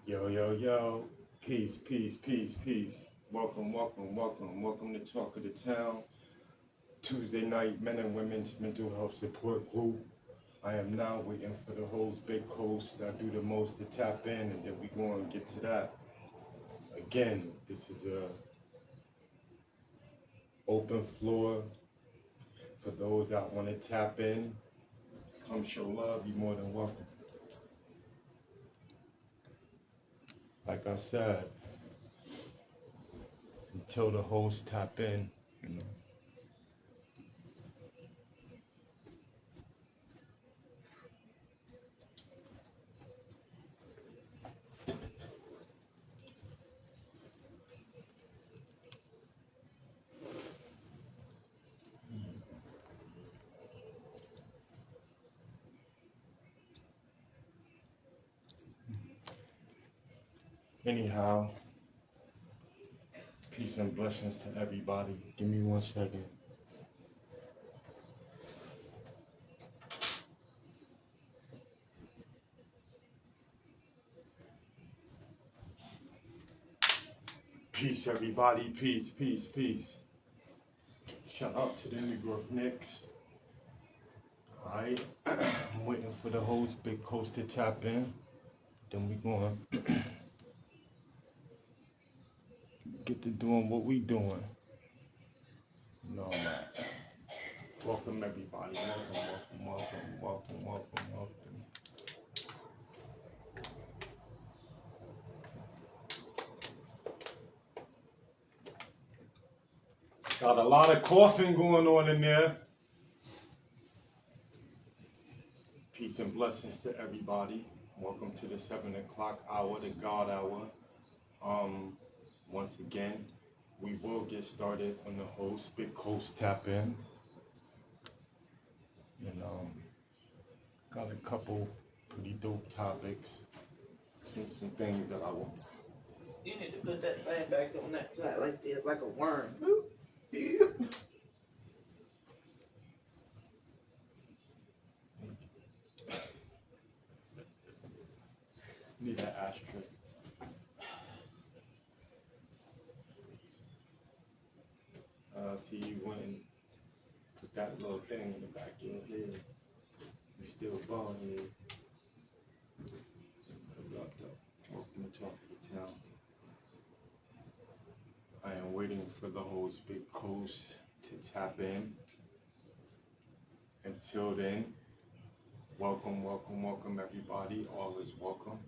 Yo, yo, yo. Peace, peace, peace, peace. Welcome, welcome, welcome. Welcome to Talk of the Town. Tuesday night, men and women's mental health support group. I am now waiting for the host, Big Coast, that do the most to tap in, and then we going to get to that. Again, this is a open floor for those that want to tap in. Come show love, you're more than welcome. Like I said, until the host tap in, you know. Anyhow, peace and blessings to everybody. Give me 1 second. Peace, everybody. Peace, peace, peace. Shout out to the New York Knicks. Alright. I'm waiting for the host, Big Coast, to tap in. Then we going to get to doing what we doing. No, man. Welcome, everybody. Welcome. Got a lot of coughing going on in there. Peace and blessings to everybody. Welcome to the 7 o'clock hour, the God hour. Once again, we will get started on the host, Big Coast tap in. And got a couple pretty dope topics. Some things that I want. You need to put that thing back on that flat like this, like a worm. Need an ashtray. See, you went and put that little thing in the back of your head. You still bald head. Welcome to Talk of the Town. I am waiting for the host, Big Coast, to tap in. Until then, welcome, everybody. All is welcome.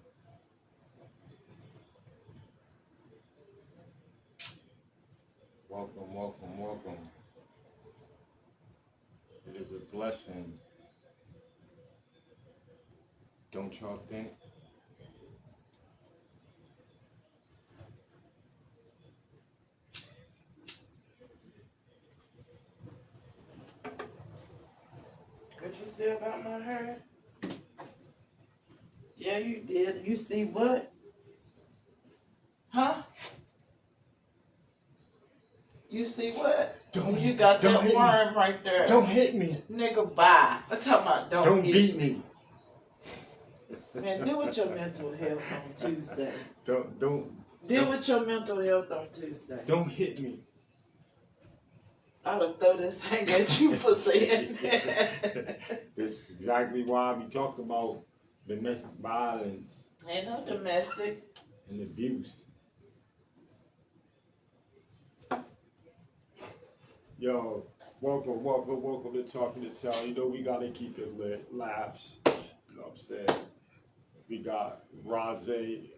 Welcome. It is a blessing. Don't y'all think? What you say about my hair? Yeah, you did. You see what? Huh? You see what? You got that worm right there. Don't hit me. Nigga, bye. I'm talking about Don't beat me. Man, deal with your mental health on Tuesday. Deal with your mental health on Tuesday. Don't hit me. I ought to throw this hang at you for saying that. That's exactly why we talked about domestic violence. Ain't no domestic. And abuse. Yo, welcome to Talking to Town. You know, we gotta keep it lit. Laughs. You know what I'm saying? We got Rosalind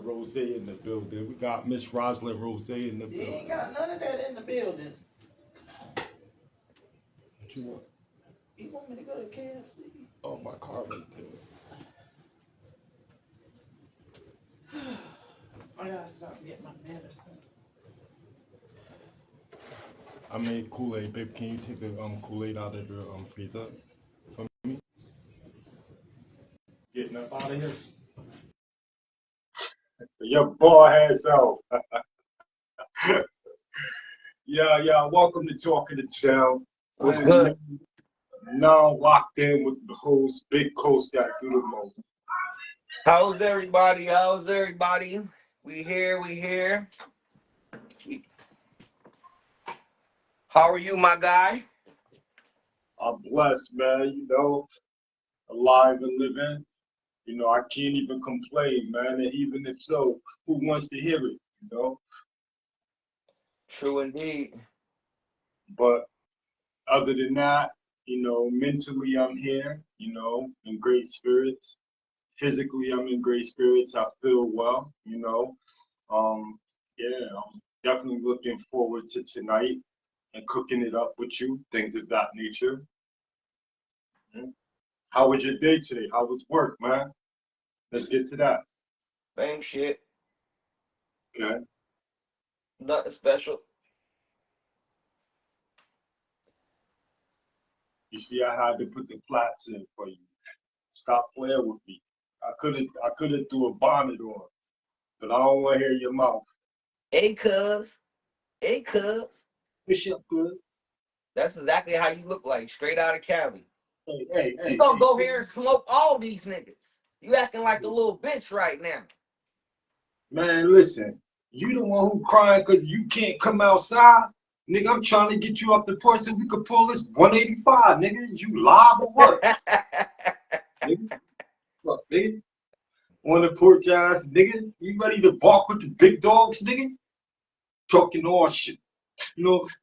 Rose in the building. We got Miss Rosalind Rose in the building. You ain't got none of that in the building. What you want? You want me to go to KFC? Oh, my car right there. I gotta stop and get my medicine. I made Kool-Aid, babe. Can you take the Kool-Aid out of the freezer for me? Getting up out of here. Your boy has out. Yeah. Welcome to Talking to Town. What's good? Now locked in with the host, Big Coast, that do the most. How's everybody? How's everybody? We here, we here. How are you, my guy? I'm blessed, man. Alive and living. I can't even complain, man. And even if so, who wants to hear it? True indeed. But other than that, mentally I'm here, in great spirits. Physically, I'm in great spirits. I feel well. Um, yeah, I'm definitely looking forward to tonight and cooking it up with you, things of that nature. Mhm. How was your day today? How was work, man? Let's get to that. Same shit. Okay. Nothing special. You see, I had to put the flats in for you. Stop playing with me. I could have threw a bonnet on, but I don't want to hear your mouth. Hey, cuz. Hey, cuz. What's up, good? That's exactly how you look like, straight out of Cali. Hey, hey, You hey, gonna hey. go here and smoke all these niggas. You acting like a little bitch right now. Man, listen. You the one who crying because you can't come outside? Nigga, I'm trying to get you up the porch so we could pull this 185, nigga. Is you live or what? Nigga, what, nigga? On the porch ass, nigga. You ready to bark with the big dogs, nigga? Talking all shit.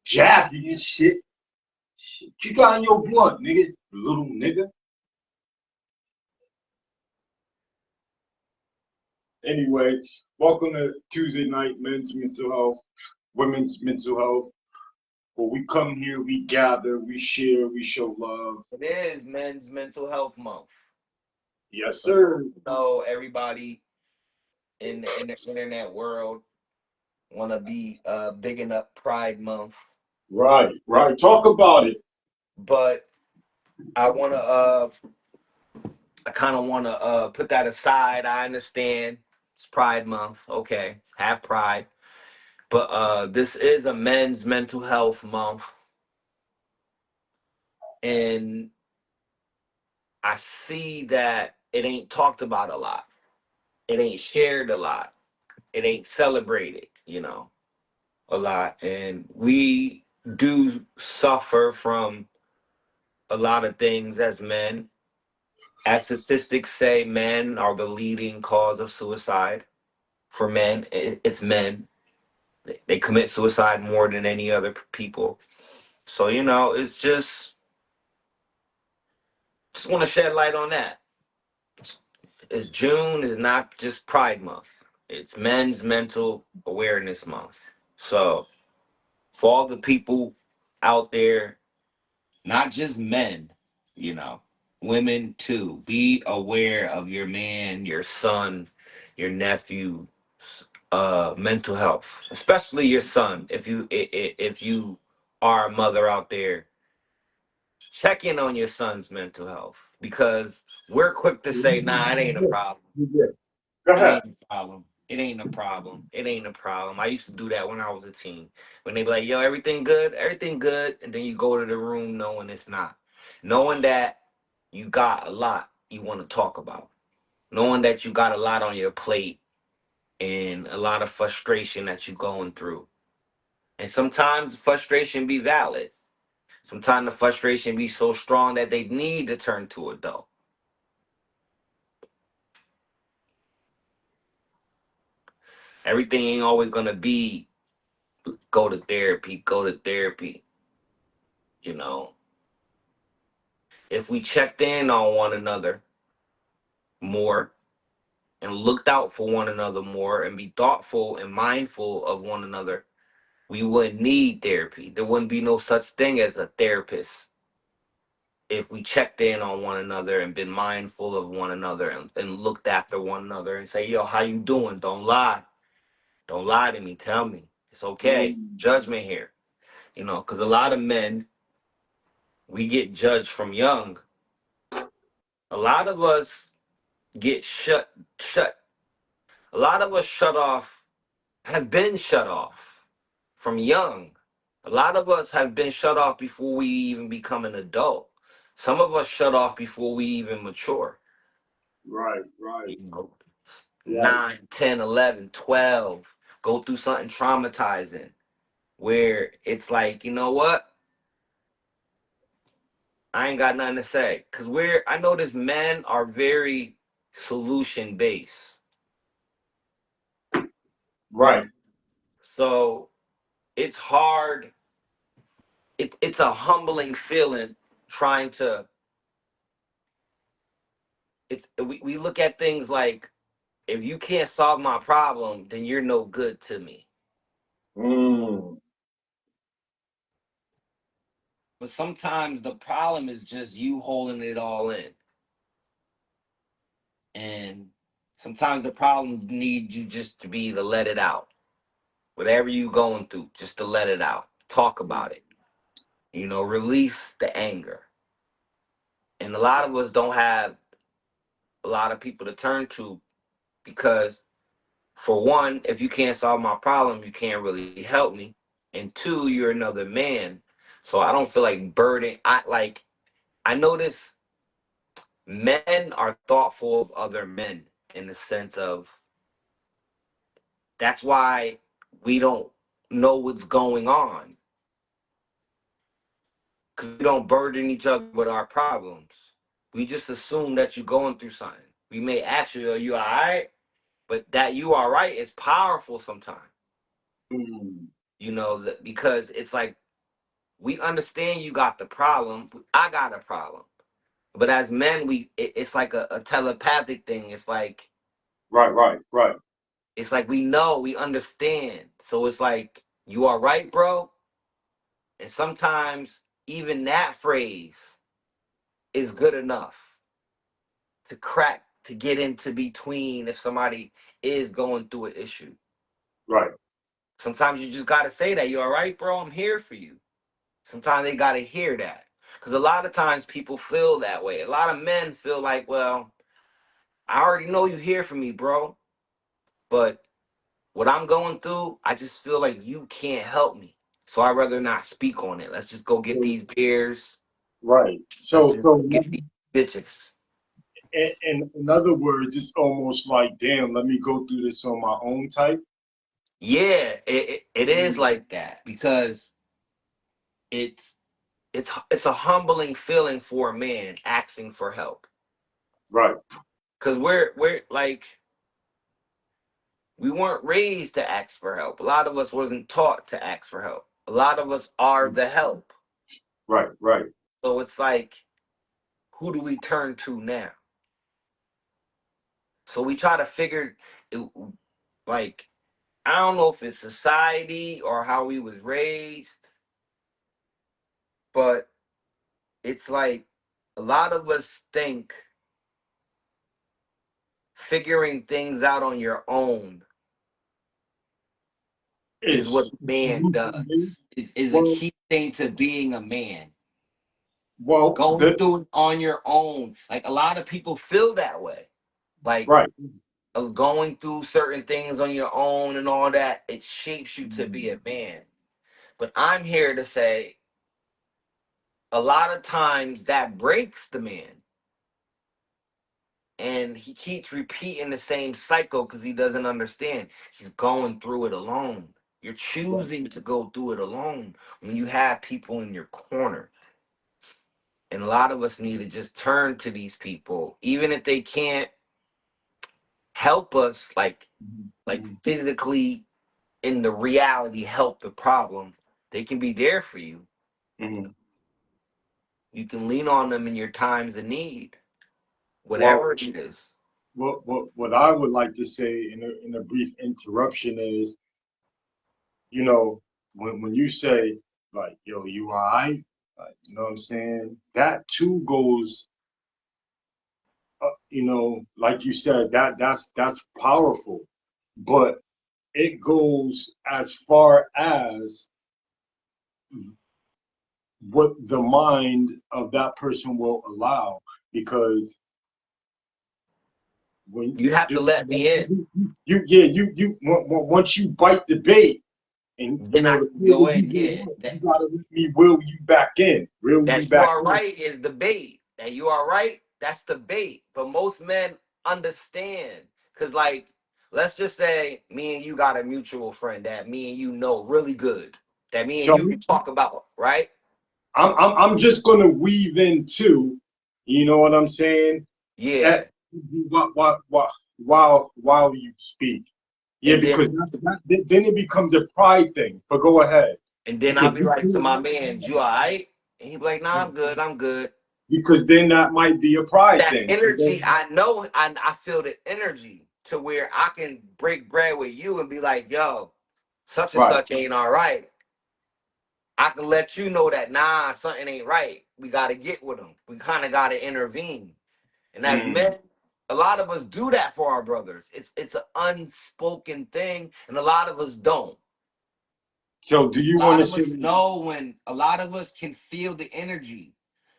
Jazzy and shit. Shit, you got in your blood, nigga. Little nigga. Anyway, welcome to Tuesday night men's mental health, women's mental health. Where we come here, we gather, we share, we show love. It is Men's Mental Health Month. Yes, sir. So everybody in the internet world want to be bigging up Pride Month, Right, right. Talk about it. but I want to I kind of want to put that aside. I understand it's Pride Month. Okay, have pride. But this is a men's mental health month. And I see that it ain't talked about a lot. It ain't shared a lot. It ain't celebrated, a lot. And we do suffer from a lot of things as men. As statistics say, men are the leading cause of suicide. For men, it's men. They commit suicide more than any other people. So, it's just want to shed light on that. It's June is not just Pride Month. It's Men's Mental Awareness Month. So, for all the people out there, not just men, you know, women too, be aware of your man, your son, your nephew, mental health, especially your son. If you are a mother out there, check in on your son's mental health because we're quick to say, nah, it ain't a problem. Go It ahead. ain't a problem. It ain't a problem. It ain't a problem. I used to do that when I was a teen. When they be like, yo, everything good? Everything good. And then you go to the room knowing it's not. Knowing that you got a lot you want to talk about. Knowing that you got a lot on your plate and a lot of frustration that you're going through. And sometimes the frustration be valid. Sometimes the frustration be so strong that they need to turn to adult. Everything ain't always gonna be go to therapy, go to therapy. You know, if we checked in on one another more and looked out for one another more and be thoughtful and mindful of one another, we wouldn't need therapy. There wouldn't be no such thing as a therapist if we checked in on one another and been mindful of one another and looked after one another and say, yo, how you doing? Don't lie. Don't lie to me. Tell me. It's okay. Judgment here. Because a lot of men, we get judged from young. A lot of us get shut. A lot of us have been shut off from young. A lot of us have been shut off before we even become an adult. Some of us shut off before we even mature. Right, right, You know, right. 9, 10, 11, 12, go through something traumatizing where it's like, you know what? I ain't got nothing to say. Cause I notice men are very solution based. Right. So it's hard. It's a humbling feeling trying to, we look at things like, if you can't solve my problem, then you're no good to me. Mm. But sometimes the problem is just you holding it all in. And sometimes the problem needs you just to let it out. Whatever you going through, just to let it out. Talk about it. Release the anger. And a lot of us don't have a lot of people to turn to because, for one, if you can't solve my problem, you can't really help me. And two, you're another man. So I don't feel like burden. I notice men are thoughtful of other men in the sense of, that's why we don't know what's going on, because we don't burden each other with our problems. We just assume that you're going through something. We may ask you, are you all right? But that you all right is powerful sometimes. Mm. Because it's like, we understand you got the problem. I got a problem. But as men, it's like a telepathic thing. Right, right, right. It's like we know, we understand. So it's like, you all right, bro? And sometimes even that phrase is good enough to get into between if somebody is going through an issue. Right. Sometimes you just got to say that, you all right, bro? I'm here for you. Sometimes they got to hear that. Because a lot of times people feel that way. A lot of men feel like, well, I already know you here for me, bro. But what I'm going through, I just feel like you can't help me. So I'd rather not speak on it. Let's just go get So, these beers. right. Let's So, just so go get these bitches. in other words, it's almost like, damn, let me go through this on my own type. Yeah, it is Mm. like that because it's it's a humbling feeling for a man asking for help. Right. Because we're like, we weren't raised to ask for help. A lot of us wasn't taught to ask for help. A lot of us are the help. Right, right. So it's like, who do we turn to now? So we try to figure it, like, I don't know if it's society or how we was raised, but it's like a lot of us think figuring things out on your own is what It's a man does. Is a well, key thing to being a man. well, Going through it on your own. Like, a lot of people feel that way. Like, right. going through certain things on your own and all that, it shapes you to be a man. But I'm here to say, a lot of times that breaks the man. And he keeps repeating the same cycle because he doesn't understand. He's going through it alone. You're choosing to go through it alone when you have people in your corner. And a lot of us need to just turn to these people, even if they can't help us, like physically in the reality, help the problem. They can be there for you. Mm-hmm. You can lean on them in your times of need, Well, whatever it is. what I would like to say in a brief interruption is, when you say like, yo, you all right, like, you know what I'm saying? That too goes, like you said, that's powerful, but it goes as far as what the mind of that person will allow, because when You have to let me in. once you bite the bait, and Then I the can further go you in. go Yeah. on, you gotta let me reel you That you back are in. right is the bait. That you are right, that's the bait. But most men understand. Cause like, let's just say me and you got a mutual friend that me and you know really good. That me and So you can talk about, right? I'm just gonna weave in too. You know what I'm saying? Yeah. At, while you speak. Yeah, And because then then it becomes a pride thing. But go ahead. I'll Because be like to my man, you all right? And he be like, nah, I'm good, I'm good. because then that might be a pride That thing. energy, I know, I feel the energy to where I can break bread with you and be like, yo, such and Right. such ain't all right. I can let you know that, nah, something ain't right. We got to get with them. We kind of got to intervene. And as Mm. men, a lot of us do that for our brothers. It's an unspoken thing, and a lot of us don't. So do you A want lot to of say? us know when a lot of us can feel the energy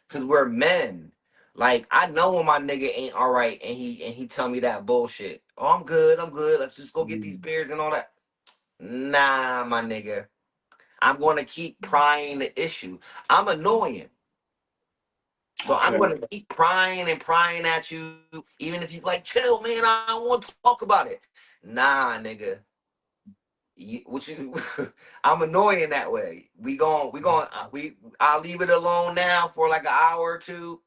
because we're men. Like I know when my nigga ain't all right and he tell me that bullshit. Oh, I'm good, I'm good. Let's just go get these beers and all that. Nah, my nigga. I'm gonna keep prying the issue. I'm annoying. So I'm Okay. gonna keep prying and prying at you, even if you like, chill, man. I don't want to talk about it. Nah, nigga. I'm annoying that way. I'll leave it alone now for like an hour or two.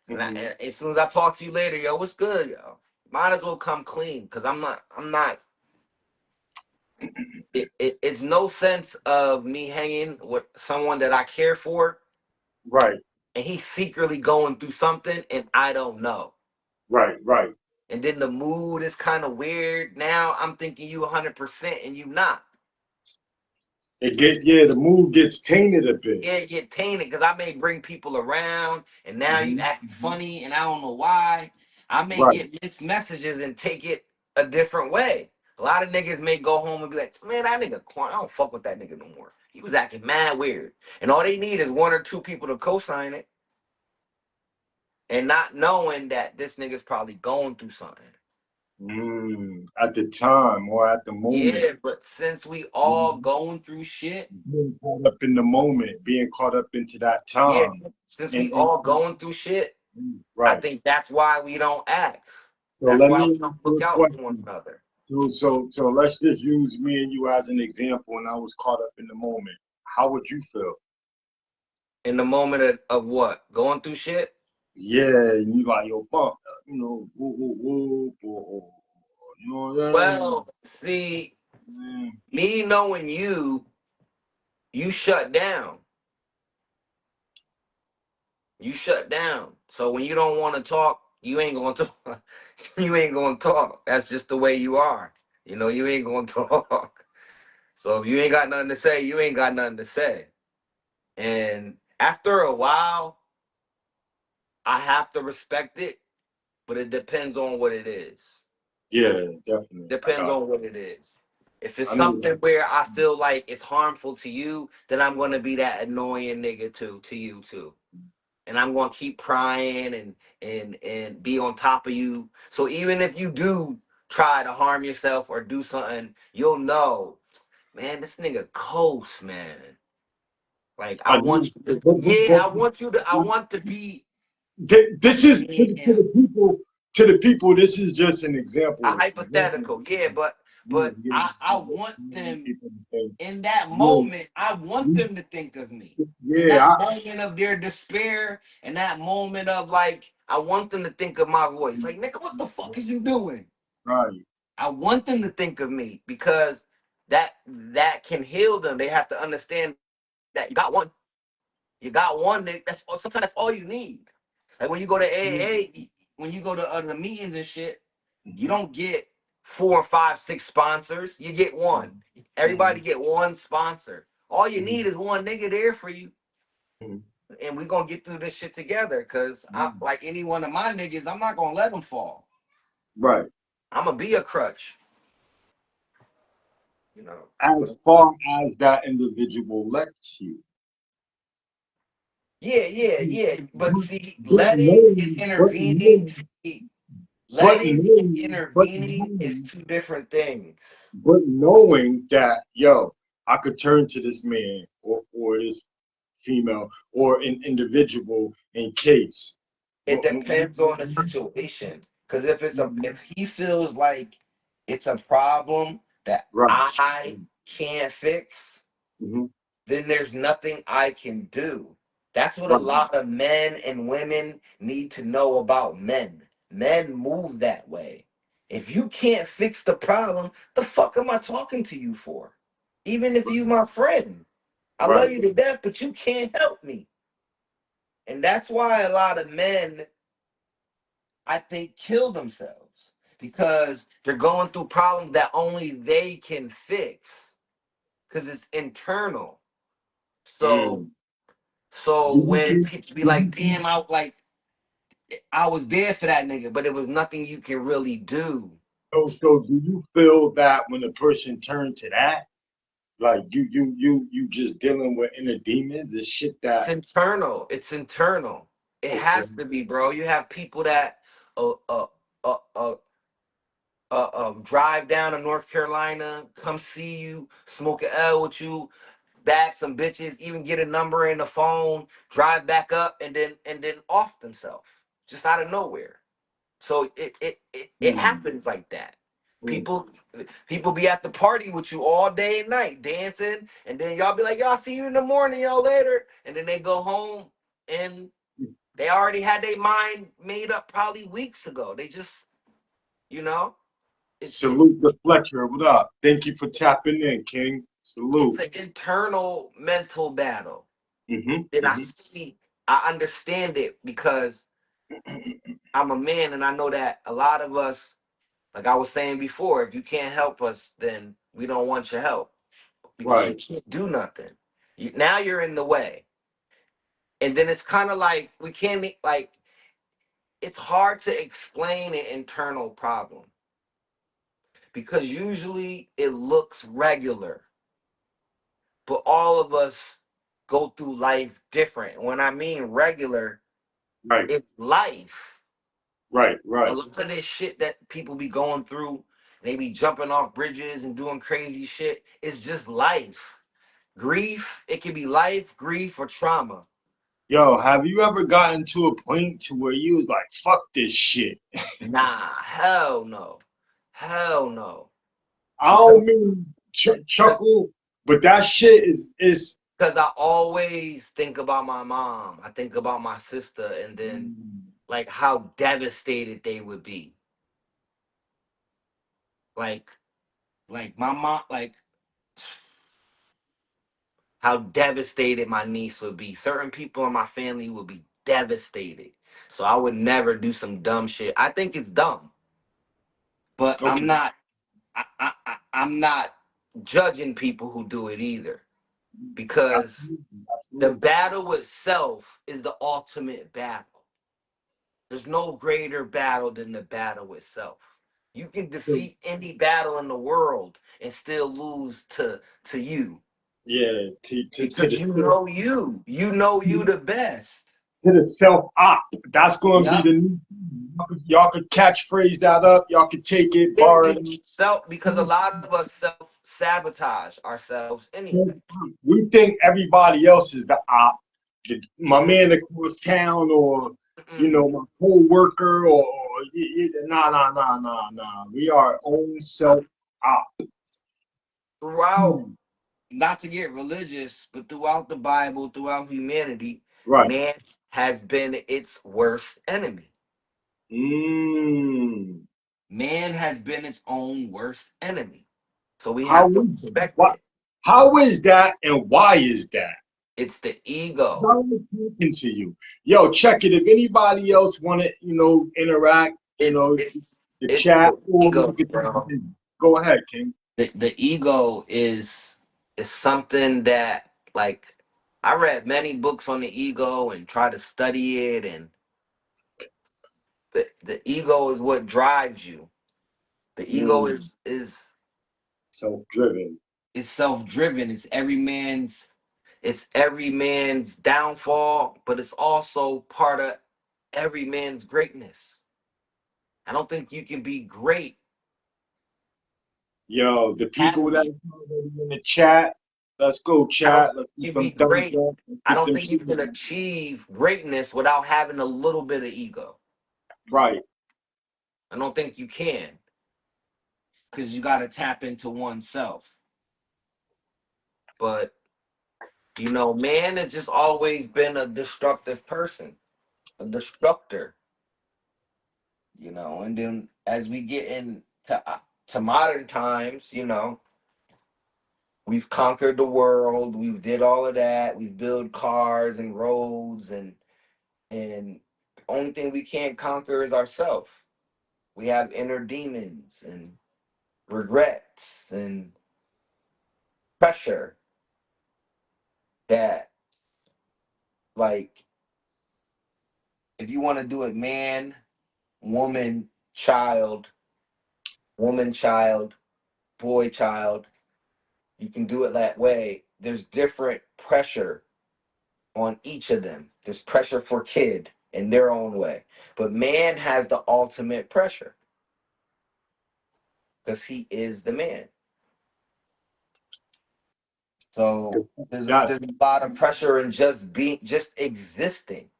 Mhm. And as soon as I talk to you later, yo, what's good, yo? Might as well come clean because I'm not. It's no sense of me hanging with someone that I care for Right. and he's secretly going through something and I don't know. Right. Right. And then the mood is kind of weird. Now I'm thinking you 100% and you not. The mood gets tainted a bit. Yeah, get tainted because I may bring people around and now you Mhm. act funny and I don't know why. I may Right. get mixed messages and take it a different way. A lot of niggas may go home and be like, man, that nigga corn. I don't fuck with that nigga no more. He was acting mad weird. And all they need is one or two people to co-sign it and not knowing that this nigga's probably going through something. At the time or at the moment. Yeah, but since we all going through shit, Being caught up in the moment, being caught up into that yeah, time. since we And all going through shit, I right. think that's why we don't act. So That's let why me we ask don't you look a out for one question. another. So let's just use me and you as an example. And I was caught up in the moment. How would you feel? In the moment of what? Going through shit? Yeah, and you like yo, fuck, you know, woo, woo, woo, or, you know what I'm saying? Well, see, Mm, me knowing you shut down. You shut down. So when you don't want to talk, you ain't gonna talk. You ain't gonna talk. That's just the way you are. You know, you ain't gonna talk. So if you ain't got nothing to say, you ain't got nothing to say. And after a while, I have to respect it, but it depends on what it is. yeah, definitely. I Depends got. on what it is. If it's I know. something where I feel like it's harmful to you, then I'm gonna be that annoying nigga to you too. And I'm gonna keep prying and be on top of you. So even if you do try to harm yourself or do something, you'll know, man, this nigga coast, man. Like I I want do. you to, But, yeah, I want to be this is me and to him. the people. To the people, this is just an A example. hypothetical, yeah, but Yeah, I want them people think, in that yeah, moment, I want them to think of me. In yeah, that moment of their despair, in that moment of like, I want them to think of my voice. Like, nigga, what the fuck is you doing? right. I want them to think of me because that can heal them. They have to understand that you got one. You got one. That's sometimes that's all you need. Like when you go to AA, when you go to other meetings and shit, you Mhm, don't get 4, 5, 6 sponsors. You get one. Everybody mhm, get one sponsor. All you mhm, need is one nigga there for you, mhm, and we gonna get through this shit together. Cause I, mhm. like any one of my niggas, I'm not gonna let them fall. Right. I'm gonna be a crutch, you know. As far as that individual lets you. Yeah, yeah, yeah. But see, But letting and knowing, but intervening, knowing, see, but letting and knowing, but intervening is knowing, two different things. but knowing that, yo, I could turn to this man or this female or an individual in case. It depends on the situation. Because if he feels like it's a problem that Right. I can't fix, Mhm. then there's nothing I can do. That's what a Right. lot of men and women need to know about men. Men move that way. If you can't fix the problem, the fuck am I talking to you for? Even if you my friend. I love Right. you to death, but you can't help me. And that's why a lot of men, I think, kill themselves because they're going through problems that only they can fix because it's internal. So Mm. So Do you when think? people be like, damn, I was there for that nigga, but it was nothing you can really do. So do you feel that when a person turned to that, like you just dealing with inner demons, the shit It's that internal. It's internal. It okay. has to be, bro. You have people that uh uh uh uh drive down to North Carolina, come see you, smoke an L with you, bag some bitches, even get a number in the phone, drive back up, and then off themselves just out of nowhere. So it Mm. happens like that. Mm. People people be at the party with you all day and night dancing, and then y'all be like, y'all see you in the morning, y'all later, and then they go home and they already had their mind made up probably weeks ago. They just, you know, it's Salute the Fletcher. What up? Thank you for tapping in, King. it's Salute. an internal mental battle. Mm-hmm. And Mm-hmm. I understand it because I'm a man and I know that a lot of us, like I was saying before, if you can't help us, then we don't want your help because you Right. can't do nothing. Now you're in the way. And then it's kind of like we can't, like, it's hard to explain an internal problem because usually it looks regular, but all of us go through life different. When I mean regular, Right. it's life. Right. A Right. lot of this shit that people be going through, they be jumping off bridges and doing crazy shit. It's just life. Grief, it can be life, grief, or trauma. Yo, have you ever gotten to a point to where you was like, fuck this shit? Nah, hell no. Hell no. I Because don't mean because chuckle, but that shit is because I always think about my mom. I think about my sister and then like how devastated they would be. Like like my mom, like how devastated my niece would be. Certain people in my family would be devastated. So I would never do some dumb shit. I think it's dumb, but okay. I'm not judging people who do it either because Absolutely. the Absolutely. battle itself is the ultimate battle. There's no greater battle than the battle itself. You can So, defeat any battle in the world and still lose to you yeah, to because the you know you the best. to the self op. That's gonna be Yep. the new. Y'all could catchphrase that up. Y'all could take it, Yeah, borrow it. self because a lot of us self sabotage ourselves anyway. We think everybody else is the op. My man across town, or Mm-mm. my co-worker, or nah, nah, nah, nah, nah. We are our own self op. Throughout, not to get religious, but throughout the Bible, throughout humanity, Right. man has been its worst enemy. Mm. Man has been its own worst enemy. So we How have to is that? respect What? it. How is that, and why is that? It's the ego. How is it talking to you? Yo, check it. If anybody else want to, interact, It's it's the it's chat, the or ego, you could bro. go ahead, King. The ego is something that, like, I read many books on the ego and try to study it, and the ego is what drives you. The ego Mm. is Self-driven. self-driven. It's every man's downfall, but it's also part of every man's greatness. I don't think you can be great Yo, the people that happy. are already in the chat, let's go, I don't chat. think Let's you put can be them thumbs great. up. Let's I put don't them think you shit. can achieve greatness without having a little bit of ego. Right. I don't think you can, because you got to tap into oneself. But you know, man has just always been a destructive person, a destructor. You know, and then as we get into to modern times, you know, we've conquered the world. We've did all of that. We've built cars and roads, and the only thing we can't conquer is ourselves. We have inner demons and regrets and pressure that, like, if you want to do it, man, woman, child, woman, child, boy, child, you can do it that way. There's different pressure on each of them. There's pressure for kid in their own way. But man has the ultimate pressure because he is the man. So there's Got a lot of pressure in just existing.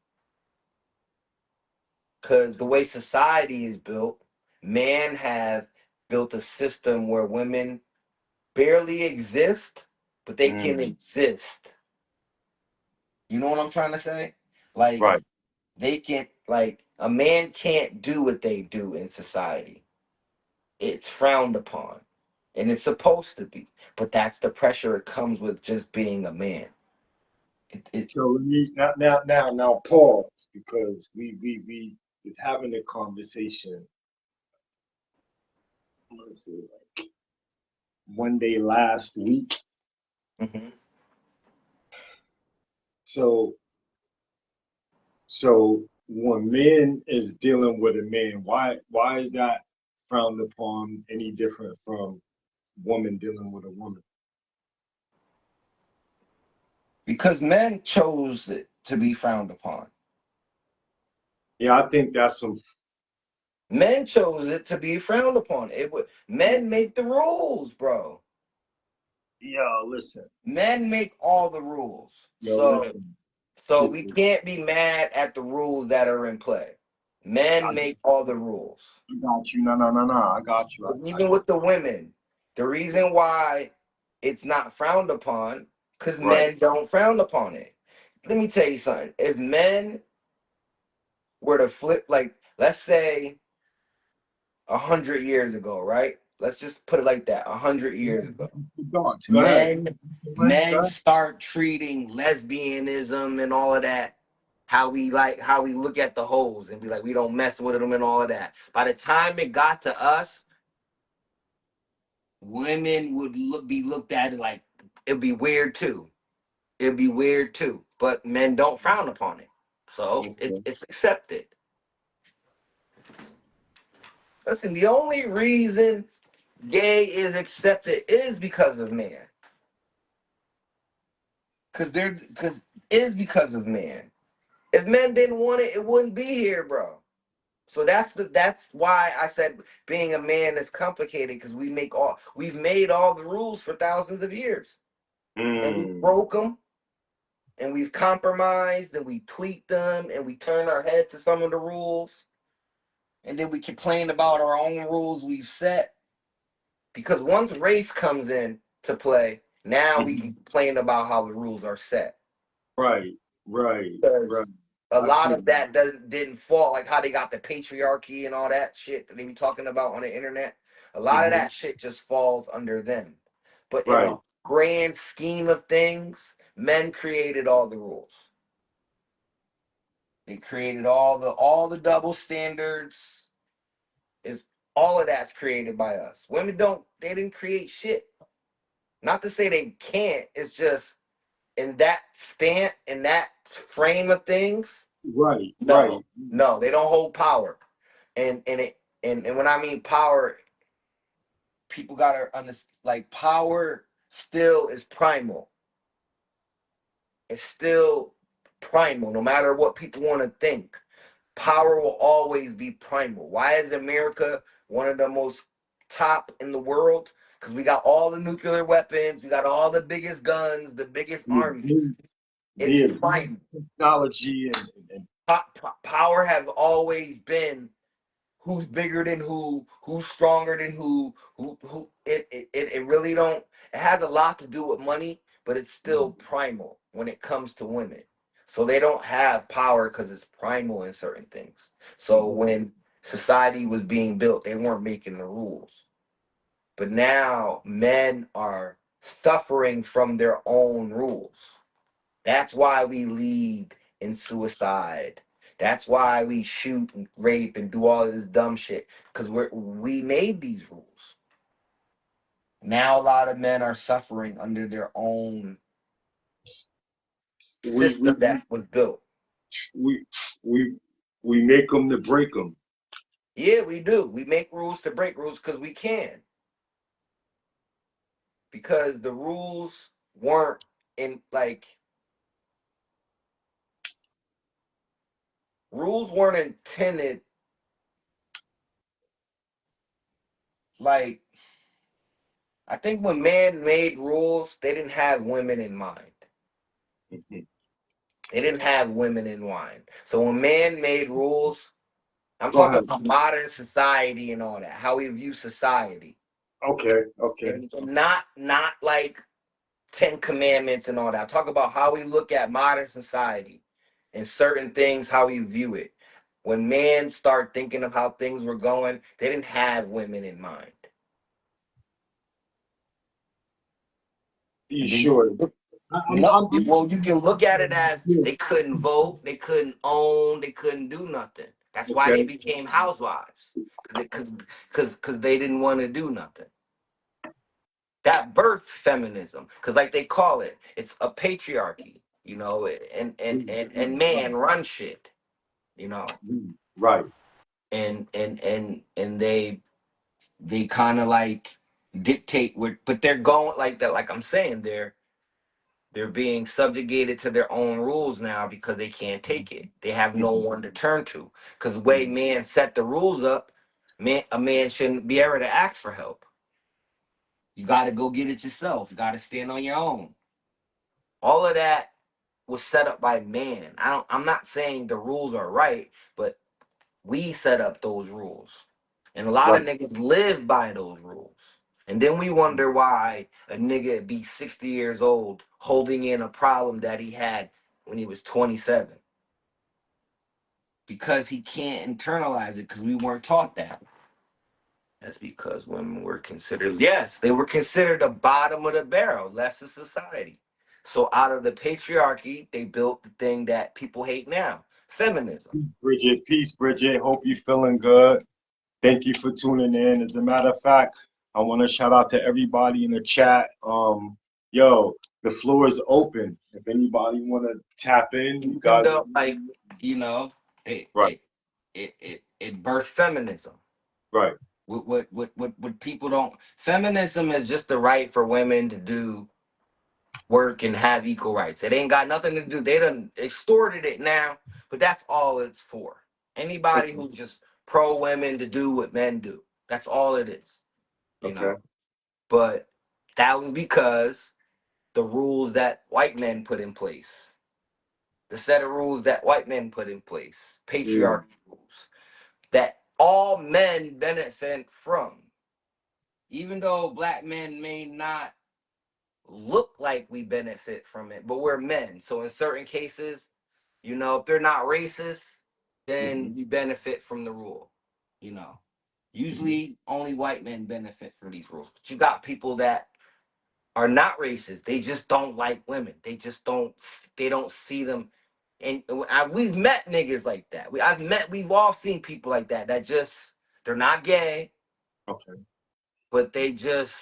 Because the way society is built, man have built a system where women barely exist, but they can exist. You know what I'm trying to say? Like, right. they can, like, a man can't do what they do in society. It's frowned upon, and it's supposed to be. But that's the pressure it comes with just being a man. So let me now pause, because we is having a conversation. I'm gonna say like one day last week. Mm-hmm. So when men is dealing with a man, why is that frowned upon any different from woman dealing with a woman? Because men chose it to be frowned upon. Yeah, I think that's some. Men chose it to be frowned upon. Men make the rules, bro. Yo, listen. Men make all the rules. Yo, So listen. we can't be mad at the rules that are in play. Men make all the rules. I got you. No. I got you. Even with the women, the reason why it's not frowned upon, because Right. men don't frown upon it. Let me tell you something. If men were to flip, like, let's say 100 years ago, right? Let's just put it like that. 100 years ago, Go ahead. men start treating lesbianism and all of that how we look at the hoes and be like, we don't mess with them and all of that. By the time it got to us, women would be looked at it like it'd be weird too. It'd be weird too. But men don't frown upon it, so it's accepted. Listen, the only reason gay is accepted is because of man. Because because of man. If men didn't want it, it wouldn't be here, bro. So that's why I said being a man is complicated, because we've made all the rules for thousands of years, and we broke them, and we've compromised, and we tweaked them, and we turned our head to some of the rules, and then we complain about our own rules we've set. Because once race comes in to play, now we can complain about how the rules are set. Right. Because a lot of that didn't fall, like how they got the patriarchy and all that shit that they be talking about on the internet. A lot of that shit just falls under them. But in a grand scheme of things, men created all the rules. They created all the double standards. Is all of that's created by us. Women they didn't create shit. Not to say they can't, it's just in that frame of things. No, they don't hold power. And when I mean power, people gotta understand, like, power still is primal. It's still primal, no matter what people want to think. Power will always be primal. Why is America one of the most top in the world? Because we got all the nuclear weapons, we got all the biggest guns, the biggest armies. It's primal. Technology and power has always been who's bigger than who's stronger than who it really don't, it has a lot to do with money, but it's still primal when it comes to women. So they don't have power because it's primal in certain things. So when society was being built, they weren't making the rules. But now men are suffering from their own rules. That's why we lead in suicide. That's why we shoot and rape and do all this dumb shit. Because we made these rules. Now a lot of men are suffering under their own system that was built. We make them to break them. Yeah, we do. We make rules to break rules because we can. Because the rules weren't in rules weren't intended like, I think when man made rules, they didn't have women in mind. They didn't have women in mind. So when man made rules, I'm talking about modern society and all that, how we view society. Okay. And not like 10 Commandments and all that. Talk about how we look at modern society and certain things, how we view it. When man started thinking of how things were going, they didn't have women in mind. You sure? No, well, you can look at it as they couldn't vote, they couldn't own, they couldn't do nothing. That's why they became housewives, because they didn't want to do nothing. That birth feminism, because like they call it, it's a patriarchy, you know, and man run shit, you know. Right. And they kind of like dictate what, but they're going like that. Like I'm saying, they're being subjugated to their own rules now because they can't take it. They have no one to turn to. Because the way man set the rules up, a man shouldn't be able to ask for help. You got to go get it yourself. You got to stand on your own. All of that was set up by man. I'm not saying the rules are right, but we set up those rules. And a lot of niggas live by those rules. And then we wonder why a nigga be 60 years old holding in a problem that he had when he was 27. Because he can't internalize it because we weren't taught that. That's because women were considered, yes, they were considered the bottom of the barrel, less of society. So out of the patriarchy, they built the thing that people hate now, feminism. Bridget, peace, Bridget. Hope you're feeling good. Thank you for tuning in. As a matter of fact, I want to shout out to everybody in the chat. Yo, the floor is open. If anybody want to tap in, you guys. Like, you know, it birthed feminism. Right. What people don't, feminism is just the right for women to do work and have equal rights. It ain't got nothing to do. They done extorted it now, but that's all it's for. Anybody who just pro women to do what men do. That's all it is. You know. But that was because the rules that white men put in place. The set of rules that white men put in place. Patriarchy rules. That all men benefit from. Even though black men may not look like we benefit from it, but we're men. So in certain cases, you know, if they're not racist, then we benefit from the rule. You know, usually only white men benefit from these rules. But you got people that are not racist. They just don't like women. They just don't. They don't see them. And we've met niggas like that. We've all seen people like that. That just, they're not gay. Okay. But they just,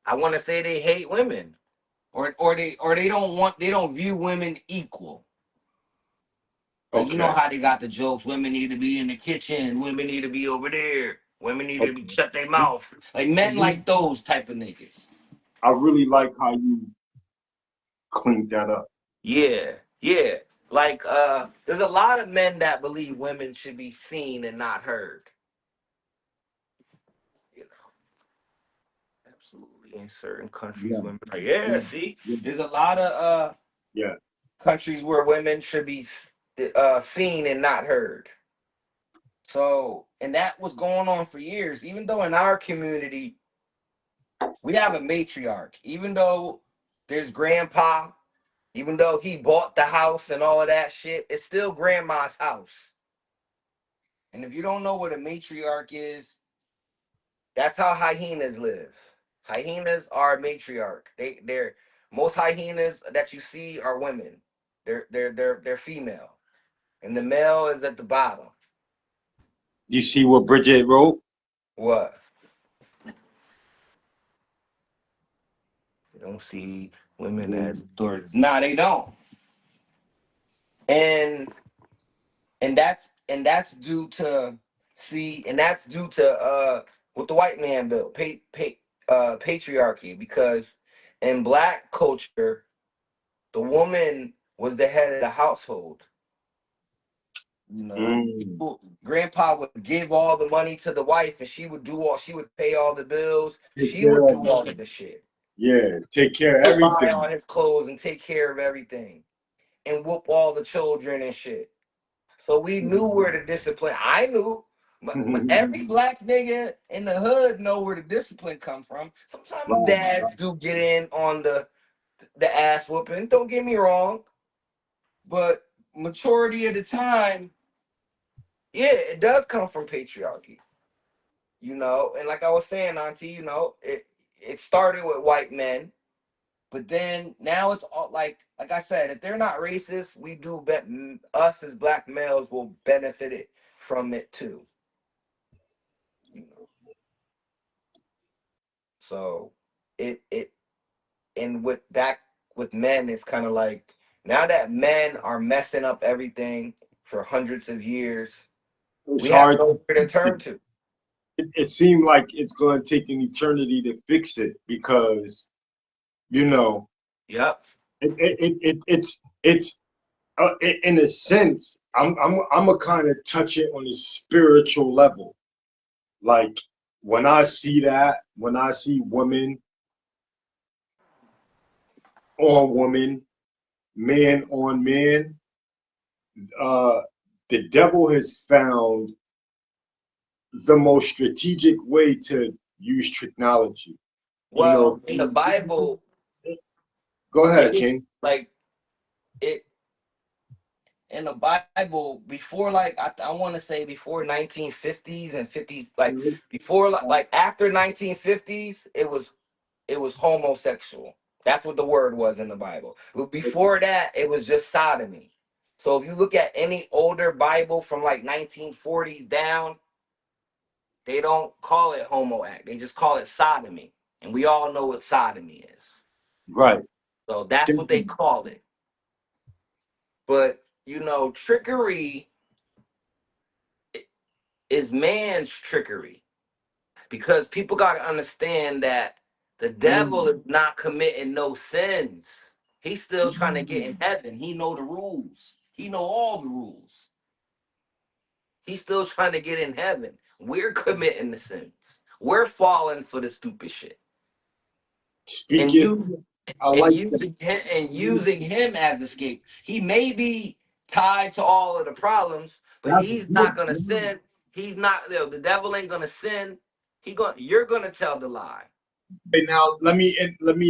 I want to say they hate women, or they don't view women equal. Like, you know how they got the jokes, women need to be in the kitchen, women need to be over there, women need to be shut their mouth. Like men like those type of niggas. I really like how you cleaned that up. Yeah. Like there's a lot of men that believe women should be seen and not heard. You know. Absolutely. In certain countries, women are like, see, there's a lot of countries where women should be seen and not heard. So, and that was going on for years. Even though in our community we have a matriarch, even though there's grandpa, even though he bought the house and all of that shit, it's still grandma's house. And if you don't know what a matriarch is, that's how hyenas live. Hyenas are a matriarch. They're most hyenas that you see are women. They're female, and the male is at the bottom. You see what Bridget wrote? What? They don't see women as daughters. Nah, they don't. And that's due to what the white man built, patriarchy, because in black culture the woman was the head of the household. You know, grandpa would give all the money to the wife, and she would pay all the bills. She would do all of the shit. Yeah, take care of Buy everything. all his clothes and take care of everything, and whoop all the children and shit. So we knew where the discipline. I knew. But every black nigga in the hood know where the discipline come from. Sometimes dads do get in on the ass whooping. Don't get me wrong, but majority of the time, yeah, it does come from patriarchy. You know, and like I was saying, Auntie, you know, it started with white men, but then now it's all like I said, if they're not racist, we do bet us as black males will benefit it from it too. You know, so it and with men, it's kind of like now that men are messing up everything for hundreds of years, we have nowhere to turn to. It seemed like it's going to take an eternity to fix it because, you know, Yep. It's in a sense, I'm a kind of touch it on a spiritual level. Like when I see women on woman, man on man, the devil has found the most strategic way to use technology. Well, in the Bible, go ahead, King. Like it in the Bible before, like I want to say before 1950s and 50s, like before, like after 1950s, it was homosexual. That's what the word was in the Bible. But before that, it was just sodomy. So if you look at any older Bible from like 1940s down, they don't call it homo act. They just call it sodomy. And we all know what sodomy is. Right. So that's what they call it. But, you know, trickery is man's trickery. Because people got to understand that the devil is not committing no sins. He's still trying to get in heaven. He know the rules. He know all the rules. He's still trying to get in heaven. We're committing the sins. We're falling for the stupid shit. Using him as escape. He may be tied to all of the problems, but he's not gonna sin. He's not. The devil ain't gonna sin. You're gonna tell the lie. Okay, now let me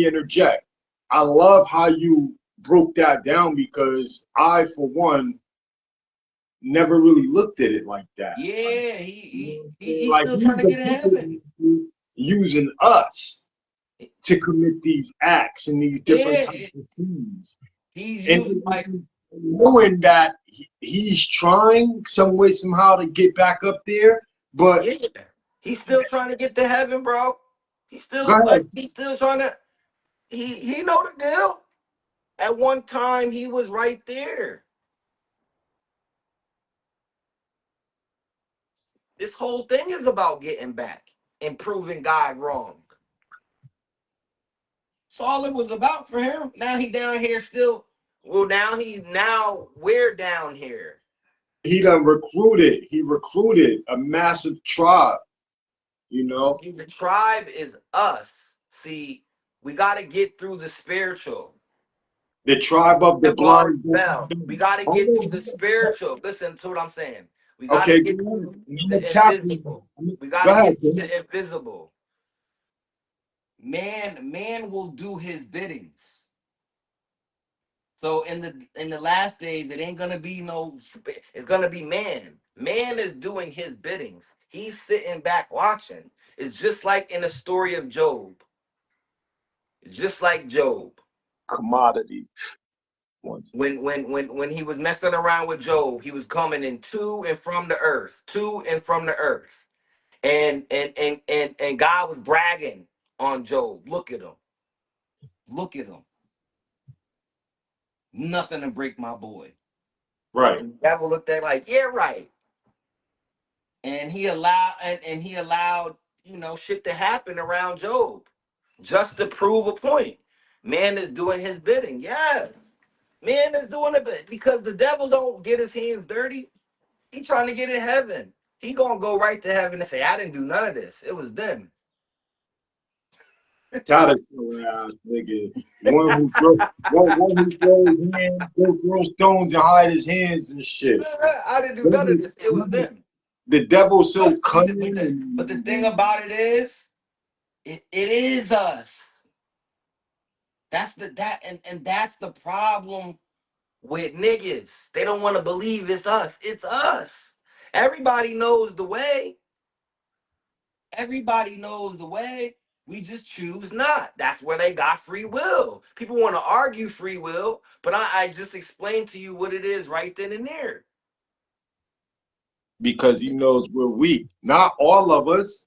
interject. I love how you broke that down because I, for one, never really looked at it like that. Yeah, he's still trying to get in heaven. Using us to commit these acts and these different types of things. Knowing that he's trying some way, somehow to get back up there, but he's still trying to get to heaven, bro. He's still trying to. He know the deal. At one time, he was right there. This whole thing is about getting back and proving God wrong. That's all it was about for him. Now he down here still. Well, now we're down here. He recruited a massive tribe, you know. See, the tribe is us. See, we got to get through the spiritual. The tribe of the blind. We got to get through the spiritual. Listen to what I'm saying. We got to Okay, get go ahead. to I'm the gonna tap you. invisible. We got Go to ahead, get to King. the invisible. Man will do his biddings. So in the last days, it ain't gonna be no. It's gonna be man. Man is doing his biddings. He's sitting back watching. It's just like in the story of Job. It's just like Job. Commodity. Once. When he was messing around with Job, he was coming in to and from the earth, to and from the earth, and God was bragging on Job. Look at him. Look at him. Nothing to break my boy. Right. And the devil looked at it like, yeah, right. And he allowed, shit to happen around Job just to prove a point. Man is doing his bidding. Yes. Man is doing it because the devil don't get his hands dirty. He trying to get in heaven. He gonna go right to heaven and say, I didn't do none of this. It was them. Caterpillar ass nigga. One who throws hands, go throw stones and hide his hands and shit. I didn't do none of this. It was them. The devil's so But see, cunning. but the thing about it is, it is us. That's that's the problem with niggas. They don't want to believe it's us. It's us. Everybody knows the way. Everybody knows the way. We just choose not. That's where they got free will. People want to argue free will, but I just explained to you what it is right then and there. Because he knows we're weak. Not all of us.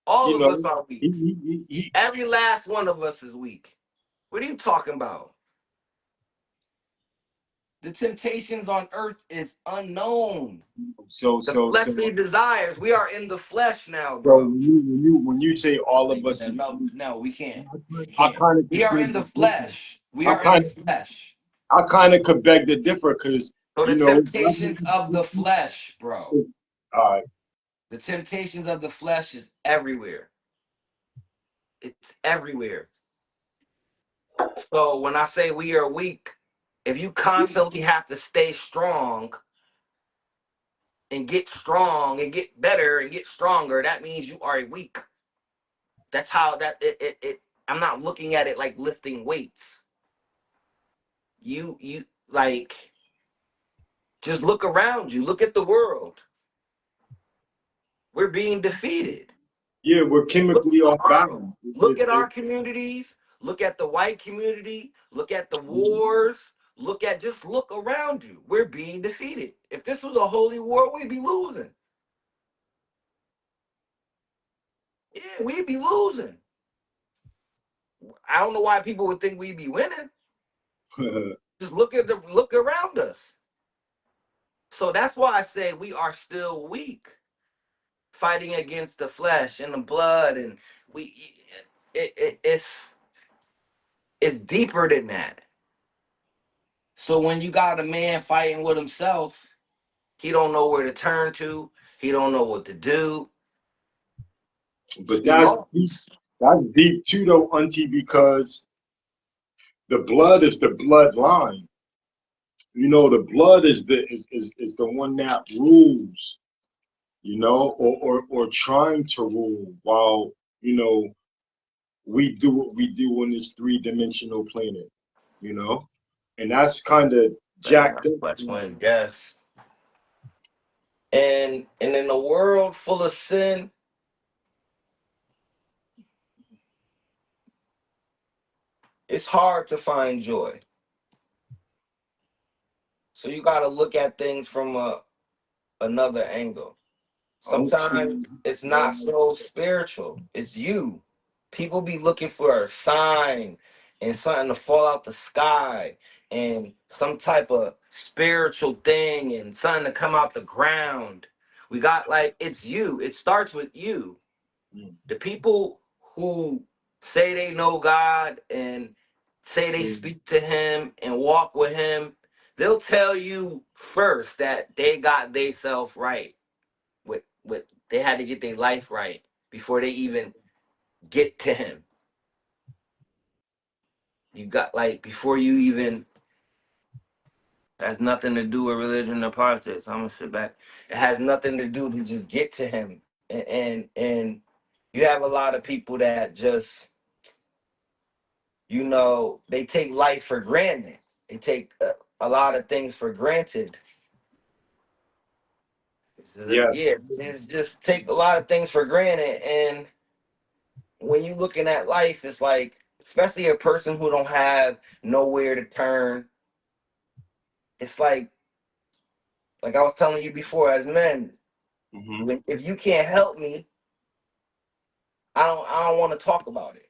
All You of know, us are weak. Every last one of us is weak. What are you talking about? The temptations on earth is unknown. So Fleshly desires. We are in the flesh now, so bro. when you say all of us, No, we can't. I kind of We are in the flesh. We are in the flesh. I kind of could beg to differ because So the you know. temptations of the flesh, bro. Uh, The temptations of the flesh is everywhere. It's everywhere. So when I say we are weak, if you constantly have to stay strong and get better and get stronger, that means you are weak. That's how I'm not looking at it like lifting weights. You like just look around you. Look at the world. We're being defeated. yeah, we're chemically off balance. Look at our communities. Look at the white community. Look at the wars. Look around you. We're being defeated. If this was a holy war, we'd be losing. Yeah, we'd be losing. I don't know why people would think we'd be winning. Just look around us. So that's why I say we are still weak, fighting against the flesh and the blood, and it's deeper than that. So when you got a man fighting with himself, he don't know where to turn to. He don't know what to do. But that's deep too, though, Auntie, because the blood is the bloodline. You know, the blood is the one that rules. You know, or trying to rule while we do what we do on this three-dimensional planet. You know, and that's kind of jacked up. Yes. And in a world full of sin, it's hard to find joy. So you got to look at things from another angle. Sometimes it's not so spiritual. It's you. People be looking for a sign and something to fall out the sky and some type of spiritual thing and something to come out the ground. We got it's you. It starts with you. The people who say they know God and say they speak to him and walk with him, they'll tell you first that they got themselves right. With they had to get their life right before they even get to him. You got before you even It has nothing to do with religion or politics. I'm gonna sit back. It has nothing to do to just get to him. And you have a lot of people that just, they take life for granted. They take a lot of things for granted. Yeah. Yeah, it's just take a lot of things for granted. And when you're looking at life, it's like, especially a person who don't have nowhere to turn, it's like I was telling you before, as men, if you can't help me, I don't want to talk about it.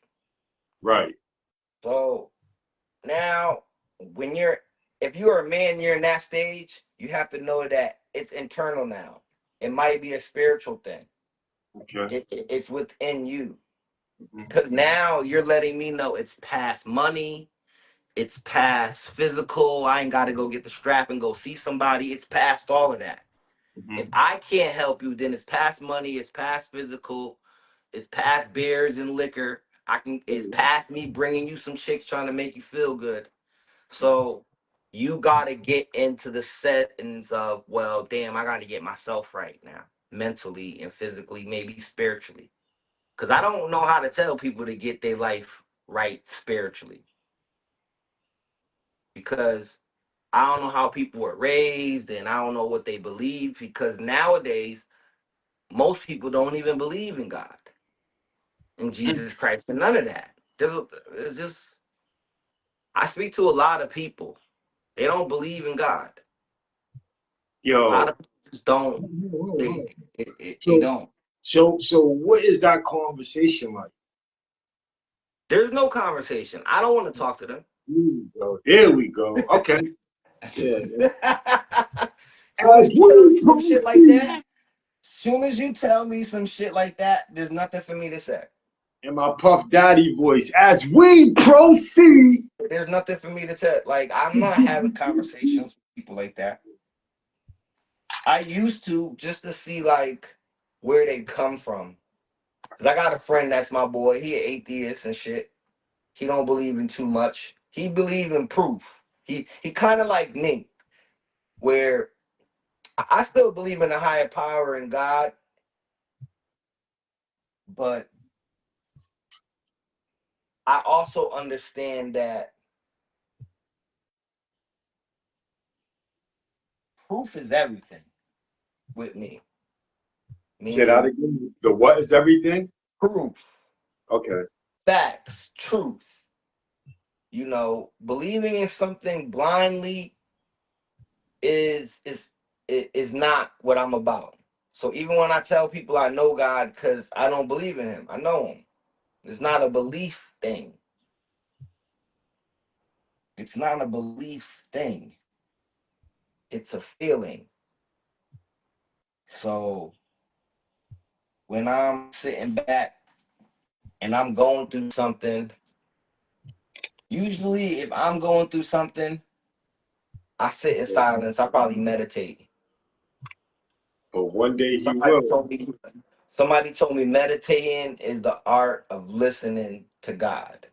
Right. So now, if you're a man, you're in that stage, you have to know that it's internal now. It might be a spiritual thing. Okay. It's within you. Mhm. Because now you're letting me know it's past money, it's past physical. I ain't got to go get the strap and go see somebody. It's past all of that. If I can't help you, then it's past money, it's past physical, it's past beers and liquor. It's past me bringing you some chicks trying to make you feel good. So you got to get into the settings of, well, damn, I got to get myself right now, mentally and physically, maybe spiritually. Because I don't know how to tell people to get their life right spiritually. Because I don't know how people were raised and I don't know what they believe. Because nowadays, most people don't even believe in God, in Jesus Christ, and none of that. It's just, I speak to a lot of people. They don't believe in God. A lot Yo. of people just don't. They So don't. so what is that conversation like? There's no conversation. I don't want to talk to them. There we go. Okay. Yeah. Soon as As you tell me we some shit like proceed. that, soon as you tell me some shit like that, there's nothing for me to say. In my Puff Daddy voice, as we proceed. There's nothing for me to tell. Like, I'm not having conversations with people like that. I used to, just to see like where they come from. Cause I got a friend that's my boy. He an atheist and shit. He don't believe in too much. He believe in proof. He kind of like me, where I still believe in a higher power in God, but I also understand that proof is everything with me. Say that Meaning again. The what is everything? proof, Okay. facts, truth. Believing in something blindly is is is not what I'm about. So even when I tell people I know God because I don't believe in him, I know him. It's not a belief thing. It's not a belief thing. It's a feeling. So when I'm sitting back and I'm going through something, usually if I'm going through something, I sit in silence. I probably meditate. But one day he Somebody will. told me somebody told me meditating is the art of listening to God.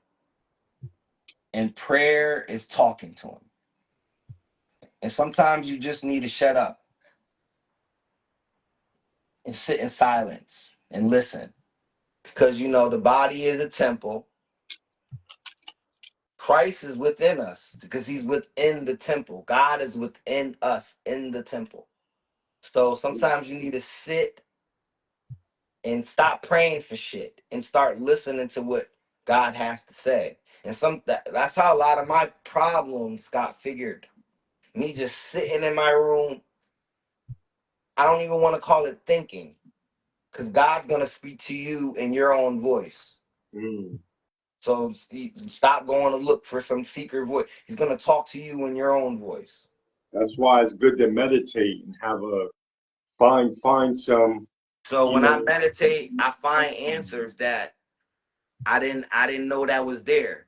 And prayer is talking to him. And sometimes you just need to shut up and sit in silence and listen. Because the body is a temple. Christ is within us because he's within the temple. God is within us in the temple. So sometimes you need to sit and stop praying for shit and start listening to what God has to say. And that's how a lot of my problems got figured. Me just sitting in my room. I don't even want to call it thinking, because God's gonna speak to you in your own voice. Mm. So stop going to look for some secret voice. He's gonna talk to you in your own voice. That's why it's good to meditate and have a find some, So you when I know, meditate, I find answers that I didn't know that was there.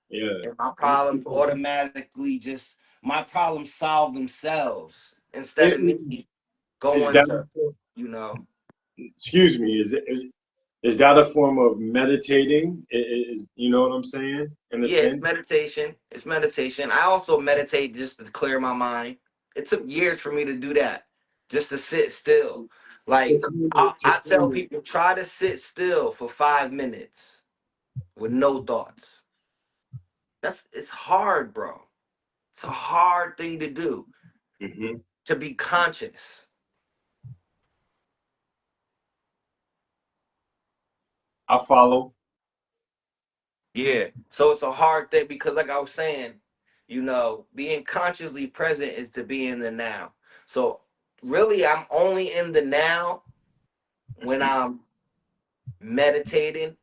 yeah. And my problems automatically my problems solve themselves instead of It me is going that, to, you know. excuse me, is it Is that a form of meditating? Is you know what I'm saying? In a Yeah, it's sense. meditation. It's meditation. I also meditate just to clear my mind. It took years for me to do that, just to sit still. Like I tell people, try to sit still for 5 minutes with no thoughts. It's hard, bro. It's a hard thing to do, Hmm. to be conscious. I follow. Yeah. So it's a hard thing because, like I was saying, being consciously present is to be in the now. So really, I'm only in the now when I'm meditating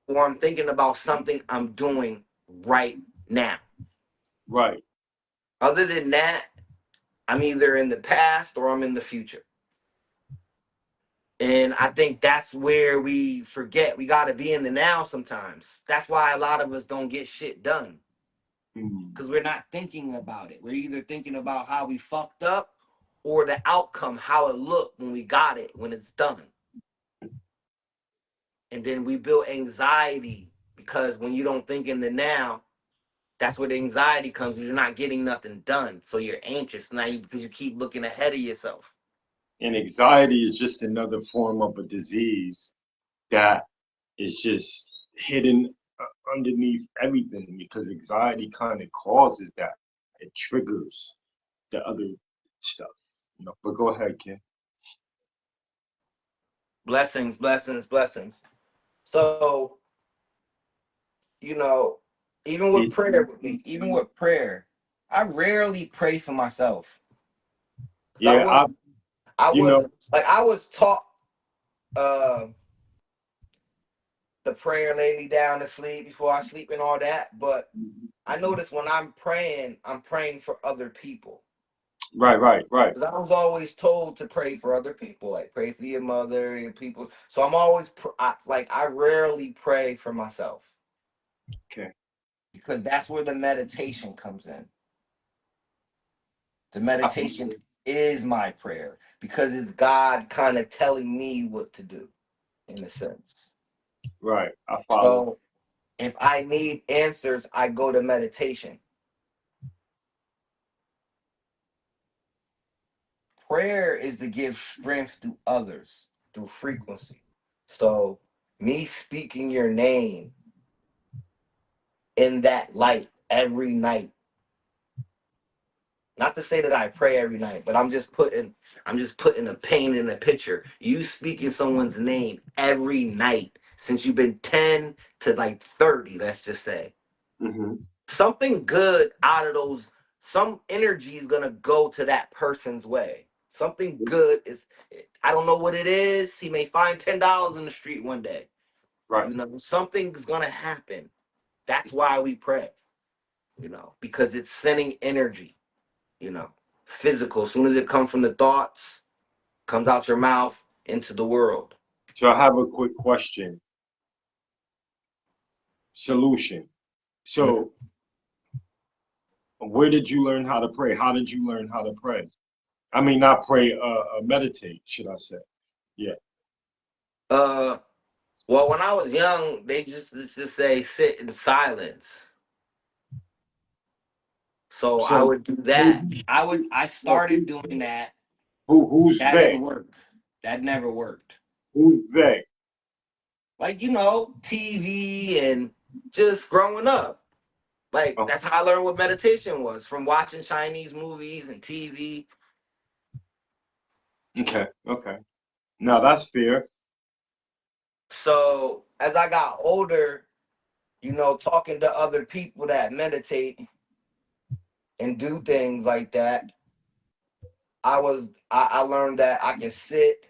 or I'm thinking about something I'm doing right now. Right. Other than that, I'm either in the past or I'm in the future. And I think that's where we forget. We got to be in the now sometimes. That's why a lot of us don't get shit done Mm. because we're not thinking about it. We're either thinking about how we fucked up or the outcome, how it looked when we got it, when it's done. And then we build anxiety because when you don't think in the now, that's where the anxiety comes. You're not getting nothing done, so you're anxious now because you keep looking ahead of yourself. And anxiety is just another form of a disease that is just hidden underneath everything because anxiety kind of causes that. It triggers the other stuff. But go ahead, Ken. Blessings, blessings, blessings. So, you know, even with Peace. prayer, I rarely pray for myself. I Yeah, was, I you was know, I was taught uh, the prayer lay me down to sleep before I sleep and all that. But I notice when I'm praying for other people. right, right, right. Because I was always told to pray for other people, like pray for your mother and people. So I'm always I rarely pray for myself Okay. because that's where the meditation comes in. The I, meditation is my prayer because it's God kind of telling me what to do in a sense. right, I follow. So if I need answers, I go to meditation. Prayer is to give strength to others through frequency. So me speaking your name in that light every night. Not to say that I pray every night, but I'm just putting a pain in a picture. You speaking someone's name every night since you've been 10 to like 30, let's just say. Hmm. Something good out of those, some energy is gonna go to that person's way. Something good is, I don't know what it is. He may find $10 in the street one day. Right. Something's gonna happen. That's why we pray, because it's sending energy, physical. As soon as it comes from the thoughts, comes out your mouth into the world. So I have a quick question. Solution. Mhm. So where did you learn how to pray? How did you learn how to pray? I mean, not pray, meditate, should I say? Yeah. Uh, well, when I was young, they just say sit in silence. So I So would do that. I started doing that. who's That they? didn't work. That never worked. Who's they? Like, TV and just growing up. Like, Oh, that's how I learned what meditation was, from watching Chinese movies and TV. okay, okay. Now that's fair. So as I got older, talking to other people that meditate and do things like that, I learned that I can sit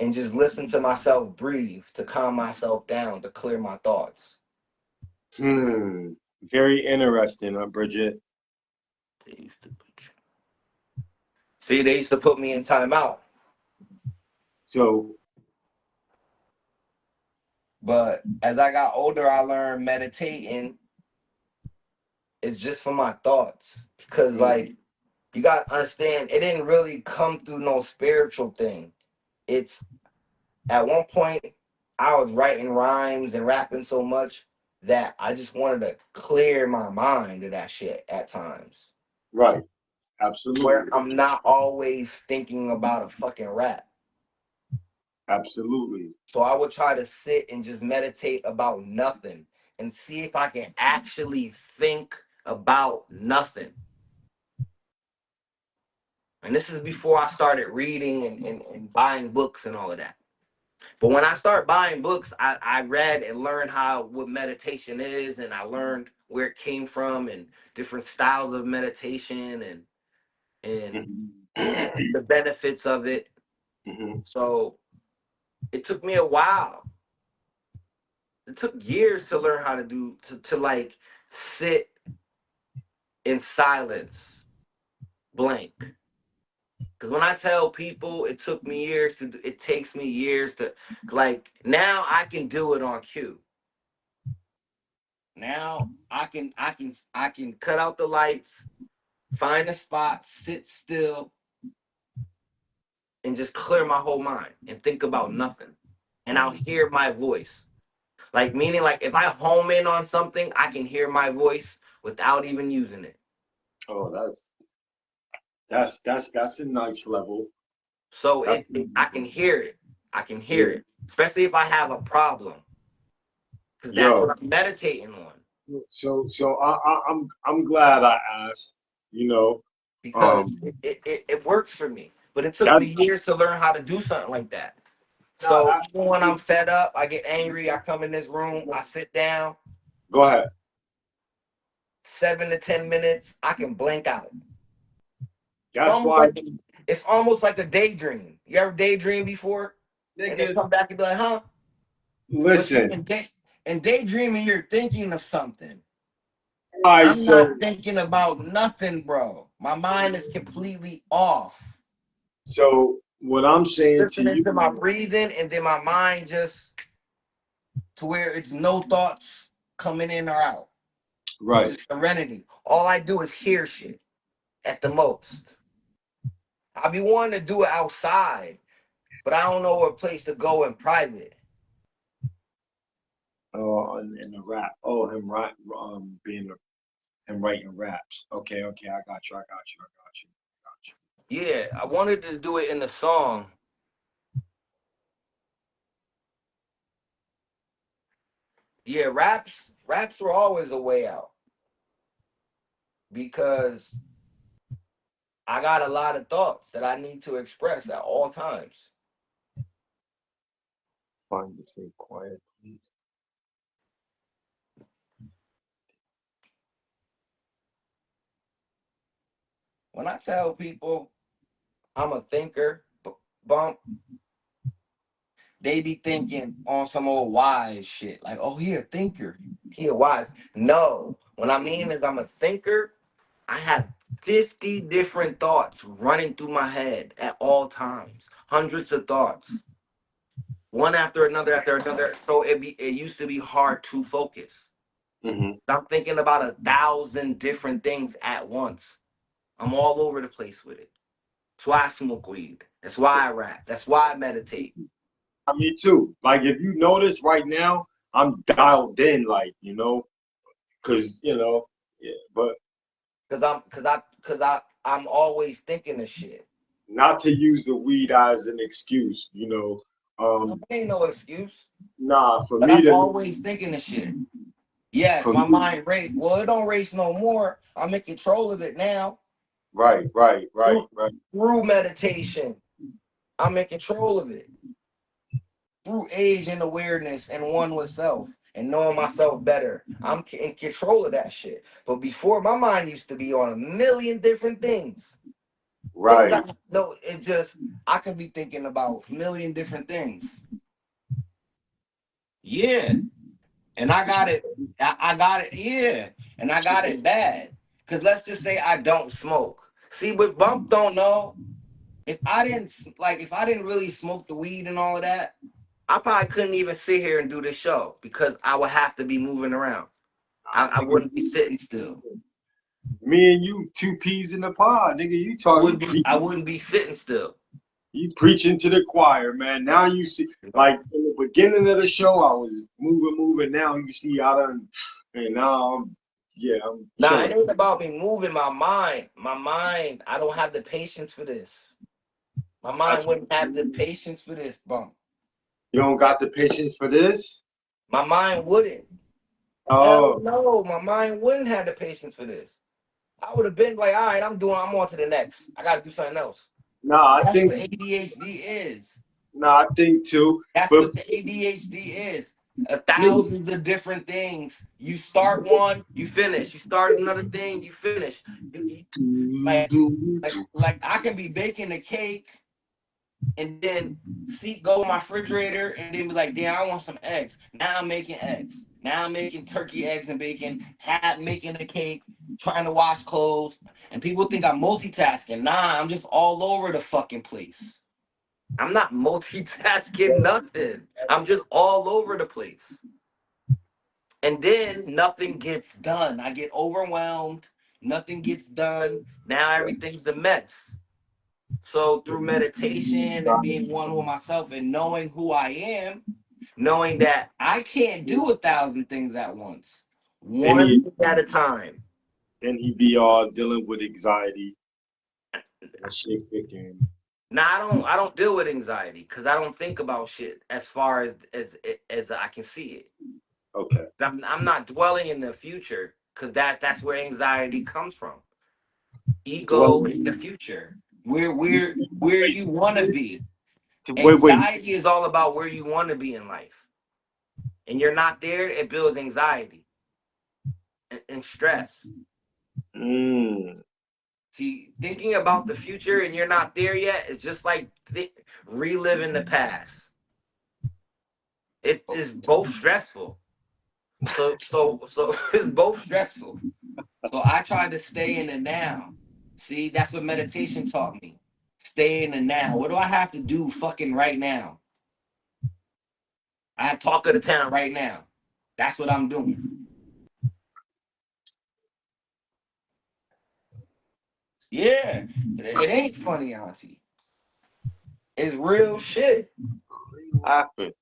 and just listen to myself breathe to calm myself down, to clear my thoughts. Hmm. Very interesting, Bridget. They used to See, they used to put me in timeout, So, but as I got older, I learned meditating is just for my thoughts because, mm, like, you gotta understand, it didn't really come through no spiritual thing. It's At one point, I was writing rhymes and rapping so much that I just wanted to clear my mind of that shit at times. Right. Where Absolutely. I'm not always thinking about a fucking rap. Absolutely. So I would try to sit and just meditate about nothing and see if I can actually think about nothing. And this is before I started reading and buying books and all of that. But when I started buying books, I read and learned what meditation is, and I learned where it came from and different styles of meditation and Mhm. the benefits of it. Mhm. So it took me a while. It took years to learn how to to like sit in silence, blank. Because when I tell people it took me years it takes me years to, like, now I can do it on cue. Now I can cut out the lights, find a spot, sit still, and just clear my whole mind and think about nothing. And I'll hear my voice. Like, meaning, like, if I home in on something, I can hear my voice without even using it. Oh, that's a nice level. So That's I can hear it. I can hear yeah. it. Especially if I have a problem. Because that's what Yo, I'm meditating on. I'm glad I asked. You know, Because um, it works for me. But it took that me years to learn how to do something like that. now So that even when I'm fed up, I get angry, I come in this room, I sit down, go ahead. 7 to 10 minutes, I can blank out. It's That's almost why, like it's almost like a daydream. You ever daydream before? And then nigga. come back and be like, huh? But see, Listen. in daydreaming, you're thinking of something. All right. I'm not So thinking about nothing, bro. My mind is completely off. what I'm saying to Listening you, to my breathing, and then my mind just to where it's no thoughts coming in or out. It's right? just serenity. All I do is hear shit at the most. I be wanting to do it outside, but I don't know what place to go in private. Oh, and the rap. Oh, him rap. Him writing raps. Okay. Okay. I got you. I got you. I got you. I got you. Yeah, I wanted to do it in the song. Yeah, raps were always a way out because I got a lot of thoughts that I need to express at all times. Find the safe quiet, please. When I tell people I'm a thinker, bump, they be thinking on some old wise shit. Like, oh, he a thinker. He a wise. No. What I mean is I'm a thinker. I have 50 different thoughts running through my head at all times. Hundreds of thoughts. One after another after another. So it used to be hard to focus. Mm-hmm. I'm thinking about 1,000 different things at once. I'm all over the place with it. That's why I smoke weed. That's why I rap. That's why I meditate. Me too. Like if you notice right now, I'm dialed in. Like cause yeah. But I'm always thinking of shit. not to use the weed as an excuse. No, Um, it ain't no excuse. nah. But I'm always thinking of shit. Yes, For my me, mind race. Well, it don't race no more. I'm in control of it now right, right, right, through, right. through meditation. I'm in control of it through age and awareness and one with self and knowing myself better. I'm in control of that shit. But before, my mind used to be on a million different things. Things I Right. know. It just I could be thinking about a million different things. Yeah, and I got it. I got it. Yeah, and I got it bad. Cause let's just say I don't smoke. See, what Bump don't know, if I didn't really smoke the weed and all of that, I probably couldn't even sit here and do this show because I would have to be moving around. I Nigga, wouldn't be sitting still. me and you, two peas in the pod, nigga. You talking? I wouldn't be sitting still. You preaching to the choir, man. Now you see, like in the beginning of the show, I was moving. Now you see, and now I'm Nah, it chilling. ain't about me moving my mind. My mind, I don't have the patience for this. My mind That's wouldn't have the patience for this bump. you don't got the patience for this. My mind wouldn't. Hell Oh no, my mind wouldn't have the patience for this. I would have been like, all right, I'm on to the next. I gotta do something else. no, That's what ADHD is. I think too. That's But what the ADHD is. nigga, Thousands of different things. You start one, you finish. You start another thing, you finish. Like, like I can be baking a cake and then go in my refrigerator and then be like, damn, I want some eggs. Now I'm making eggs. Now I'm making turkey, eggs, and bacon, making a cake, trying to wash clothes. And people think I'm multitasking. Nah, I'm just all over the fucking place. I'm not multitasking nothing. I'm just all over the place. And then nothing gets done. I get overwhelmed. Nothing gets done. Now everything's a mess. So through meditation and being one with myself and knowing who I am, knowing that I can't do 1,000 things at once, then one he thing at a time. be all dealing with anxiety and shit kicking. Now I don't deal with anxiety because I don't think about shit as far as I can see it. Okay. I'm not dwelling in the future because that's where anxiety comes from. Ego in the future, where you want to be. Wait. Anxiety is all about where you want to be in life, and you're not there. It builds anxiety and stress. Mm. See, thinking about the future and you're not there yet is just like reliving the past. It is both stressful. So it's both stressful. So I try to stay in the now. See, that's what meditation taught me. Stay in the now. What do I have to do fucking right now? I have talk of the town right now. That's what I'm doing. Yeah. It ain't funny, Auntie. It's real shit. Laughing.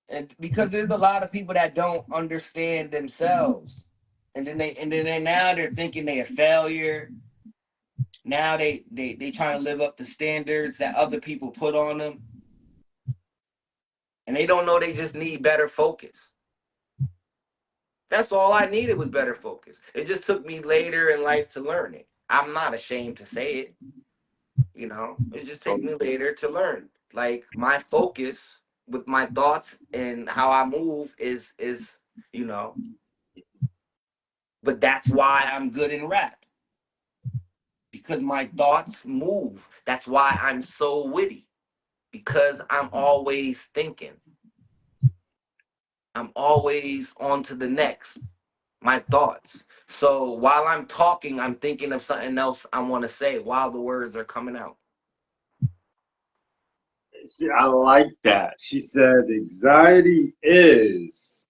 And because there's a lot of people that don't understand themselves. Now they're thinking they a failure. Now they trying to live up to standards that other people put on them. And they don't know they just need better focus. That's all I needed was better focus. It just took me later in life to learn it. I'm not ashamed to say it. It just took me later to learn. Like my focus with my thoughts and how I move is you know, but that's why I'm good in rap. Because my thoughts move. That's why I'm so witty. Because I'm always thinking. I'm always on to the next. My thoughts. So while I'm talking, I'm thinking of something else I want to say while the words are coming out. See, I like that. She said anxiety is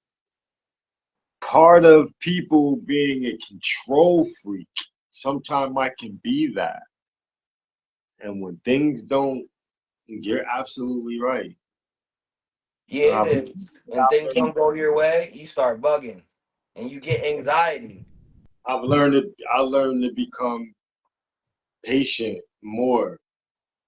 part of people being a control freak. Sometimes I can be that. And when things don't, you're absolutely right. Yeah, I've, it is. When things don't go your way, you start bugging and you get anxiety. I've learned to, I learned to become patient more.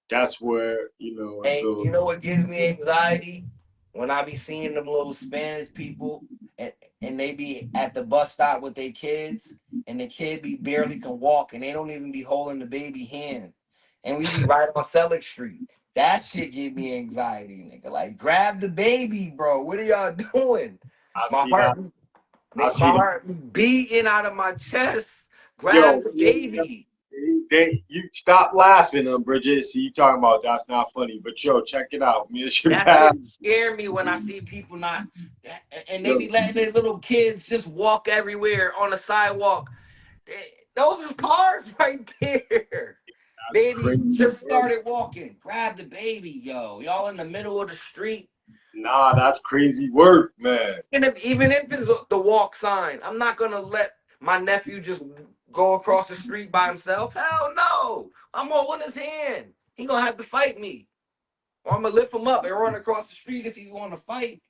That's where, I And build. you know what gives me anxiety? When I be seeing them little Spanish people and, and they be at the bus stop with their kids and the kid be barely can walk and they don't even be holding the baby hand. And we be right on Selig Street. That shit give me anxiety, nigga. Like, grab the baby, bro. What are y'all doing? I My see that. heart, I my see that. heart beating out of my chest. Grab Yo, the baby. you stop laughing, Bridget. See, you talking about that's not funny. But yo, check it out. Me and That Shabazz. shit scare me when I see people not, and they Yo, be letting their little kids just walk everywhere on the sidewalk. Those is cars right there. that's Baby crazy just work. started walking. Grab the baby, yo. Y'all in the middle of the street. Nah, that's crazy work, man. And even if it's the walk sign, I'm not gonna let my nephew just go across the street by himself. Hell no. I'm holding his hand. He gonna have to fight me. Or I'm gonna lift him up and run across the street if you want to fight.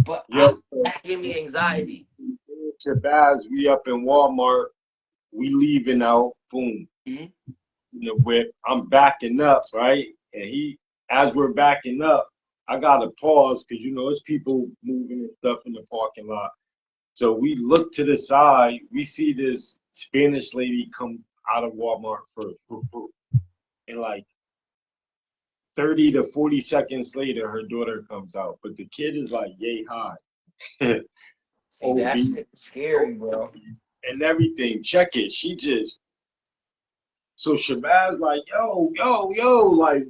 But Yo, that give me anxiety. Shabazz, we up in Walmart. We leaving out. Boom. Mhm. In the whip. I'm backing up, right? And as we're backing up, I gotta pause because there's people moving and stuff in the parking lot. So we look to the side. We see this Spanish lady come out of Walmart first, and like 30 to 40 seconds later, her daughter comes out. But the kid is like yay high. See, that OB, shit scary, bro. and everything. Check it. So Shabazz like, yo, like,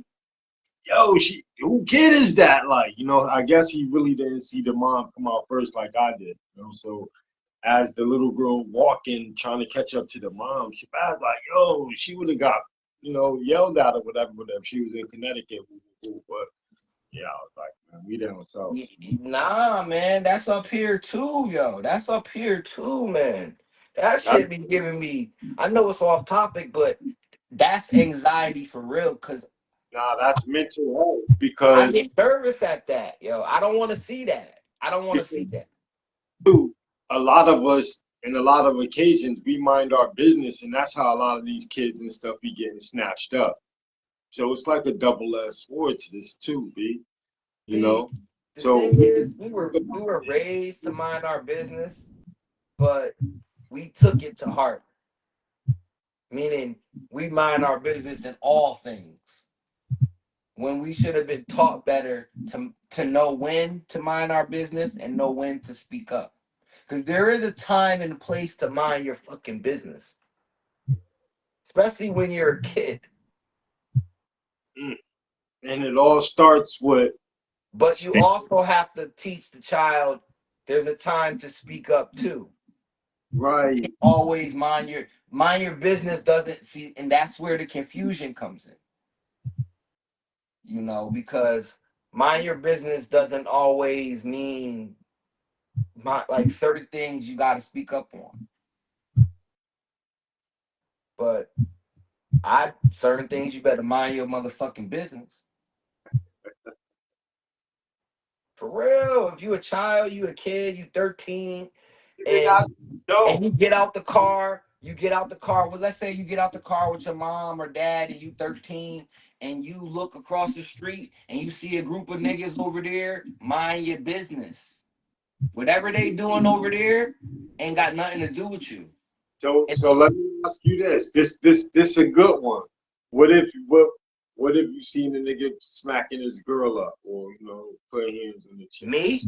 yo, who kid is that? Like, I guess he really didn't see the mom come out first like I did. So as the little girl walking, trying to catch up to the mom, Shabazz like, yo, she would have got, yelled at or whatever if she was in Connecticut. But yeah, I was like, man, we down south. Nah, man, that's up here too, yo. That's up here too, man. That shit be giving me. I know it's off topic, but that's anxiety for real. Cause Nah, that's mental health I because get nervous at that, yo. I don't want to see that. I don't want to see that. a lot of us in a lot of occasions we mind our business, and that's how a lot of these kids and stuff be getting snatched up. So it's like a double-edged sword to this too, B. You See, know. the So thing is, we were raised to mind our business, but we took it to heart. Meaning, we mind our business in all things. When we should have been taught better to know when to mind our business and know when to speak up. Because there is a time and place to mind your fucking business, especially when you're a kid. and it all starts with But you also have to teach the child there's a time to speak up too. right. Always mind your business doesn't see, and that's where the confusion comes in. Because mind your business doesn't always mean like certain things you got to speak up on. But certain things you better mind your motherfucking business. For real, if you a child, you a kid, you 13, and you get out the car, well, let's say you get out the car with your mom or dad and you 13 and you look across the street and you see a group of niggas over there, mind your business. Whatever they doing over there ain't got nothing to do with you. So let me ask you this. This a good one. What if you seen a nigga smacking his girl up or putting hands on the chin? Me,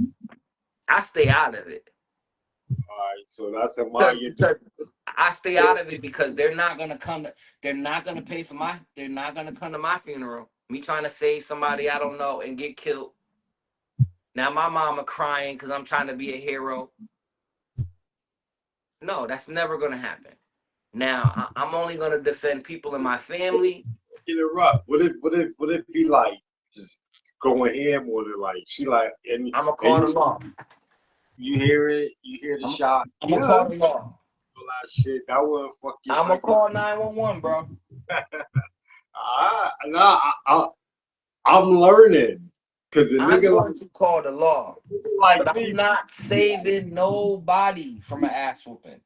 I stay out of it. All right, so that's a mind your business. I stay out of it because they're not gonna come to my funeral. Me trying to save somebody I don't know and get killed. Now my mama crying because I'm trying to be a hero. No, that's never gonna happen. Now I'm only gonna defend people in my family. Interrupt. What if he like just going ham on it, like she like and I'm gonna call the law. you hear it, you hear the shot. I'm gonna call the law. All that shit. That wouldn't fuck you. I'm gonna call 911, bro. I'm learning. Cause the I'm nigga going to call the law. like But me. I'm not saving nobody from an ass whooping.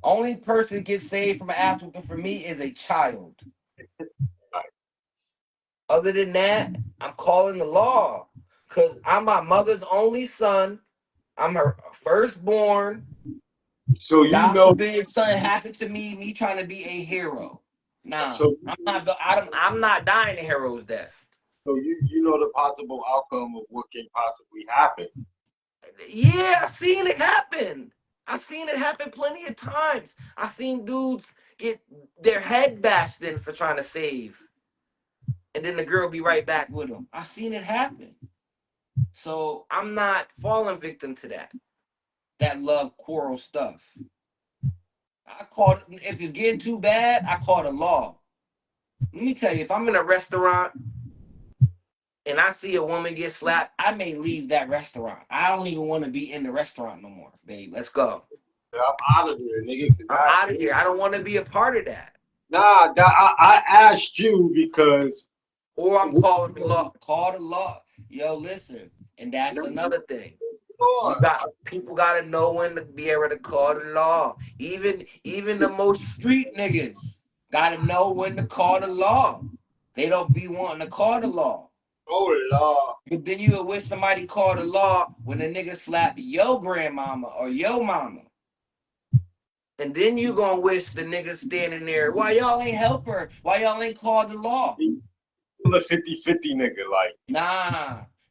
Only person that gets saved from an ass whooping for me is a child. Other than that, I'm calling the law. Because I'm my mother's only son. I'm her firstborn. So you God know. forbid something happened to me trying to be a hero. Nah, So I'm not dying a hero's death. So you know the possible outcome of what can possibly happen. Yeah, I've seen it happen. I've seen it happen plenty of times. I've seen dudes get their head bashed in for trying to save. And then the girl be right back with them. I've seen it happen. So I'm not falling victim to that love quarrel stuff. If it's getting too bad, I call the law. Let me tell you, if I'm in a restaurant and I see a woman get slapped, I may leave that restaurant. I don't even want to be in the restaurant no more, babe. Let's go. I'm out of here, nigga. I'm out of here. I don't want to be a part of that. Nah, I asked you because Or I'm calling the law. Call the law. Yo, listen. And that's another thing. You got people gotta know when to be able to call the law. Even the most street niggas gotta know when to call the law. They don't be wanting to call the law. Oh Lord. But then you would wish somebody called the law when a nigga slap your grandmama or your mama. And then you gonna wish the nigga standing there, why y'all ain't help her? Why y'all ain't called the law? I'm a 50-50 nigga, like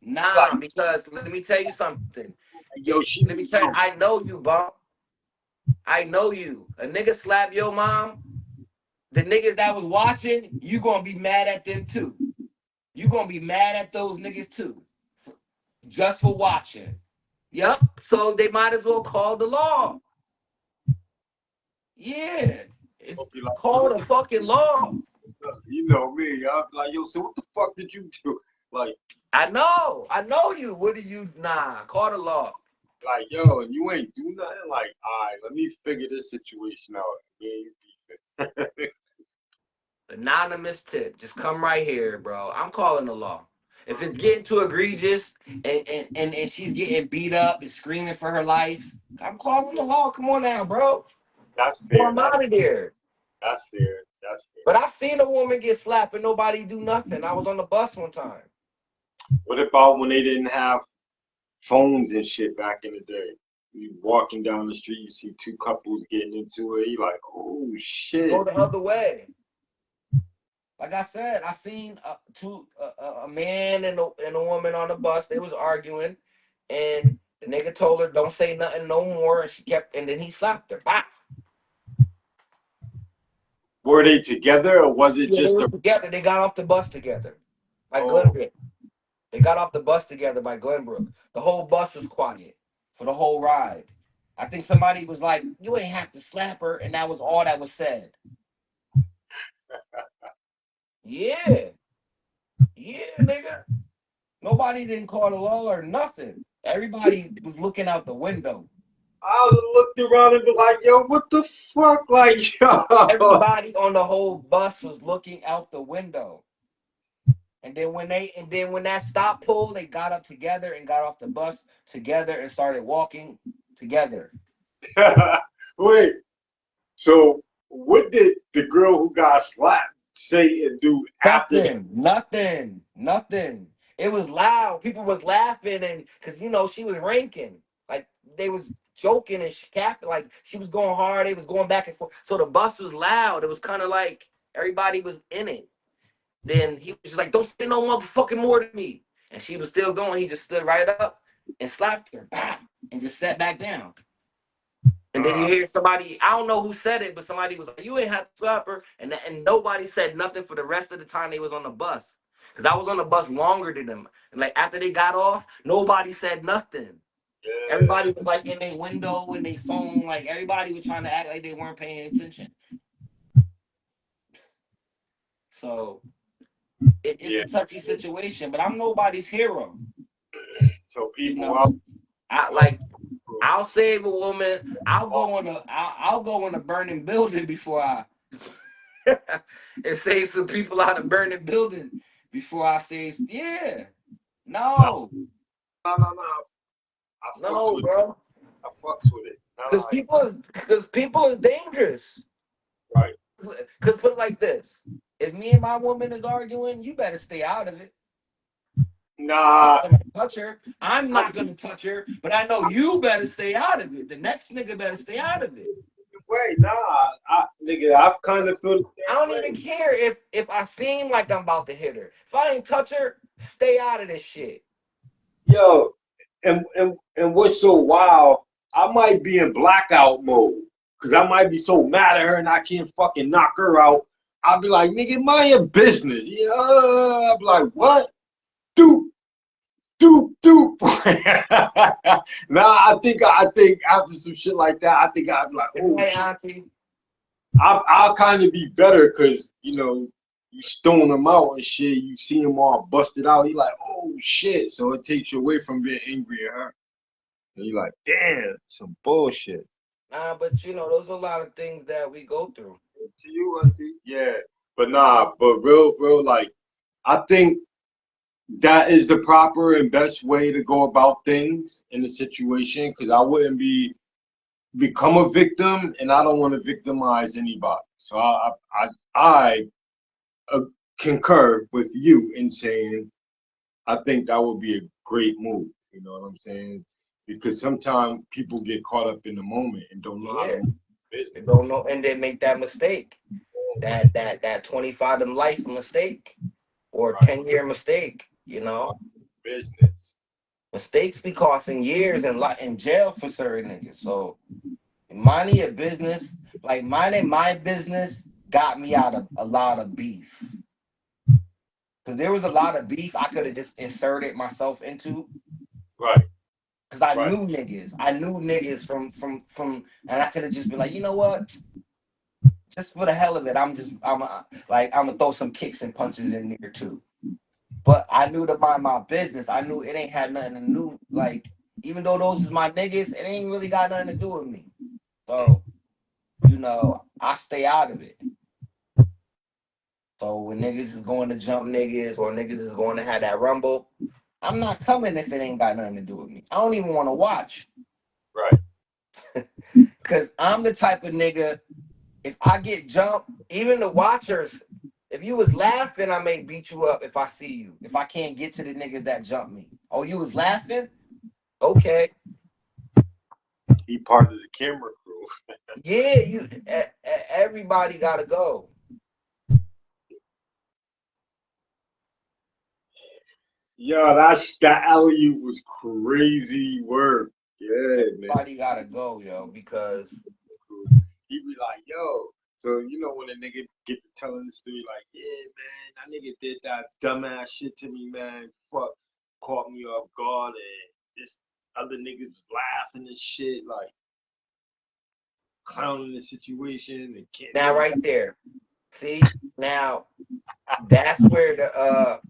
Nah, because let me tell you something. yo, she Let me tell you, I know you, bump. I know you. A nigga slap your mom, the niggas that was watching, you gonna be mad at them too. You gonna be mad at those niggas too. Just for watching. Yep. So they might as well call the law. Yeah. It's be like, call the fucking law. you know me, I'm like, yo, so what the fuck did you do? Like, I know you. What do you call the law. like, yo, and you ain't do nothing. Like, all right, let me figure this situation out. Yeah, you beefing. Anonymous tip. Just come right here, bro. I'm calling the law. If it's getting too egregious and she's getting beat up and screaming for her life, I'm calling the law. Come on now, bro. That's Well, fair. I'm out of there. That's fair. That's fair. But I've seen a woman get slapped and nobody do nothing. I was on the bus one time. What about when they didn't have phones and shit back in the day? You walking down the street, you see two couples getting into it. You like, oh shit. Go the other way. Like I said, I seen a man and a woman on the bus. They was arguing, and the nigga told her, "Don't say nothing no more," and she kept. And then he slapped her. Bah! Were they together or was it Yeah, they just was a? together. They got off the bus together by Oh, Glenbrook. They got off the bus together by Glenbrook. The whole bus was quiet for the whole ride. I think somebody was like, "You ain't have to slap her," and that was all that was said. Yeah, nigga. Nobody didn't call the law or nothing. Everybody was looking out the window. I looked around and be like, yo, what the fuck? Like, yo. Everybody on the whole bus was looking out the window. And then when that stop pulled, they got up together and got off the bus together and started walking together. Wait, so what did the girl who got slapped say and do after that? Nothing. It was loud. People was laughing and because she was ranking. Like they was joking and she capped like she was going hard. They was going back and forth. So the bus was loud. It was kind of like everybody was in it. Then he was just like, "Don't say no motherfucking more to me." And she was still going. He just stood right up and slapped her, bam, and just sat back down. And then you hear somebody, I don't know who said it, but somebody was like, "You ain't have to slap her," and nobody said nothing for the rest of the time they was on the bus. Because I was on the bus longer than them. And like after they got off, nobody said nothing. Yeah. Everybody was like in their window, in their phone, like everybody was trying to act like they weren't paying attention. So it's a touchy situation, but I'm nobody's hero. So people I'll save a woman. I'll go in a burning building before I and save some people out of burning building before I save. Yeah, no, no. no, bro. I fucks with it. Because people is dangerous. Right. Because put it like this: if me and my woman is arguing, you better stay out of it. Nah. I'm not gonna touch her. I'm not gonna touch her, but I know you better stay out of it. The next nigga better stay out of it. Wait, nah, nigga, I've kind of feel. I don't even care if I seem like I'm about to hit her. If I ain't touch her, stay out of this shit. Yo, and what's so wild? I might be in blackout mode because I might be so mad at her and I can't fucking knock her out. I'll be like, nigga, mind your business. Yeah, I'll be like, what? Doop. Nah, I think after some shit like that, I think I'd be like, oh Hey, shit. auntie. I'll kind of be better because you stone them out and shit. You see them all busted out. You like, oh shit. So it takes you away from being angry at her. And you like, damn, some bullshit. Nah, but those are a lot of things that we go through. To you, auntie. Yeah, but nah, but real, like I think that is the proper and best way to go about things in the situation, because I wouldn't become a victim, and I don't want to victimize anybody. So I uh, concur with you in saying I think that would be a great move. You know what I'm saying? Because sometimes people get caught up in the moment and don't know how to Yeah, move they business. don't know, and they make that mistake, that 25 in life mistake, or Right. 10-year mistake. You know, Business. mistakes be costing years in jail for certain niggas. So minding your business, like minding my business, got me out of a lot of beef. Because there was a lot of beef I could have just inserted myself into. Right. Because I Right. knew niggas. I knew niggas from, and I could have just been like, you know what? Just for the hell of it, I'm gonna throw some kicks and punches in there too. But I knew to mind my business. I knew it ain't had nothing to do. Like, even though those is my niggas, it ain't really got nothing to do with me. So, I stay out of it. So when niggas is going to jump niggas or niggas is going to have that rumble, I'm not coming if it ain't got nothing to do with me. I don't even want to watch. Right. Because I'm the type of nigga, if I get jumped, even the watchers, if you was laughing, I may beat you up if I see you. If I can't get to the niggas that jump me. Oh, you was laughing? Okay. He part of the camera crew. Yeah, everybody gotta go. Yo, that alley was crazy work. Yeah, man. Everybody gotta go, yo, because He be like, yo. So you know when a nigga get to telling the story, like, yeah, man, that nigga did that dumbass shit to me, man. Fuck, caught me off guard, and this other niggas was laughing and shit, like clowning the situation and can't now never. right there. See, now that's where the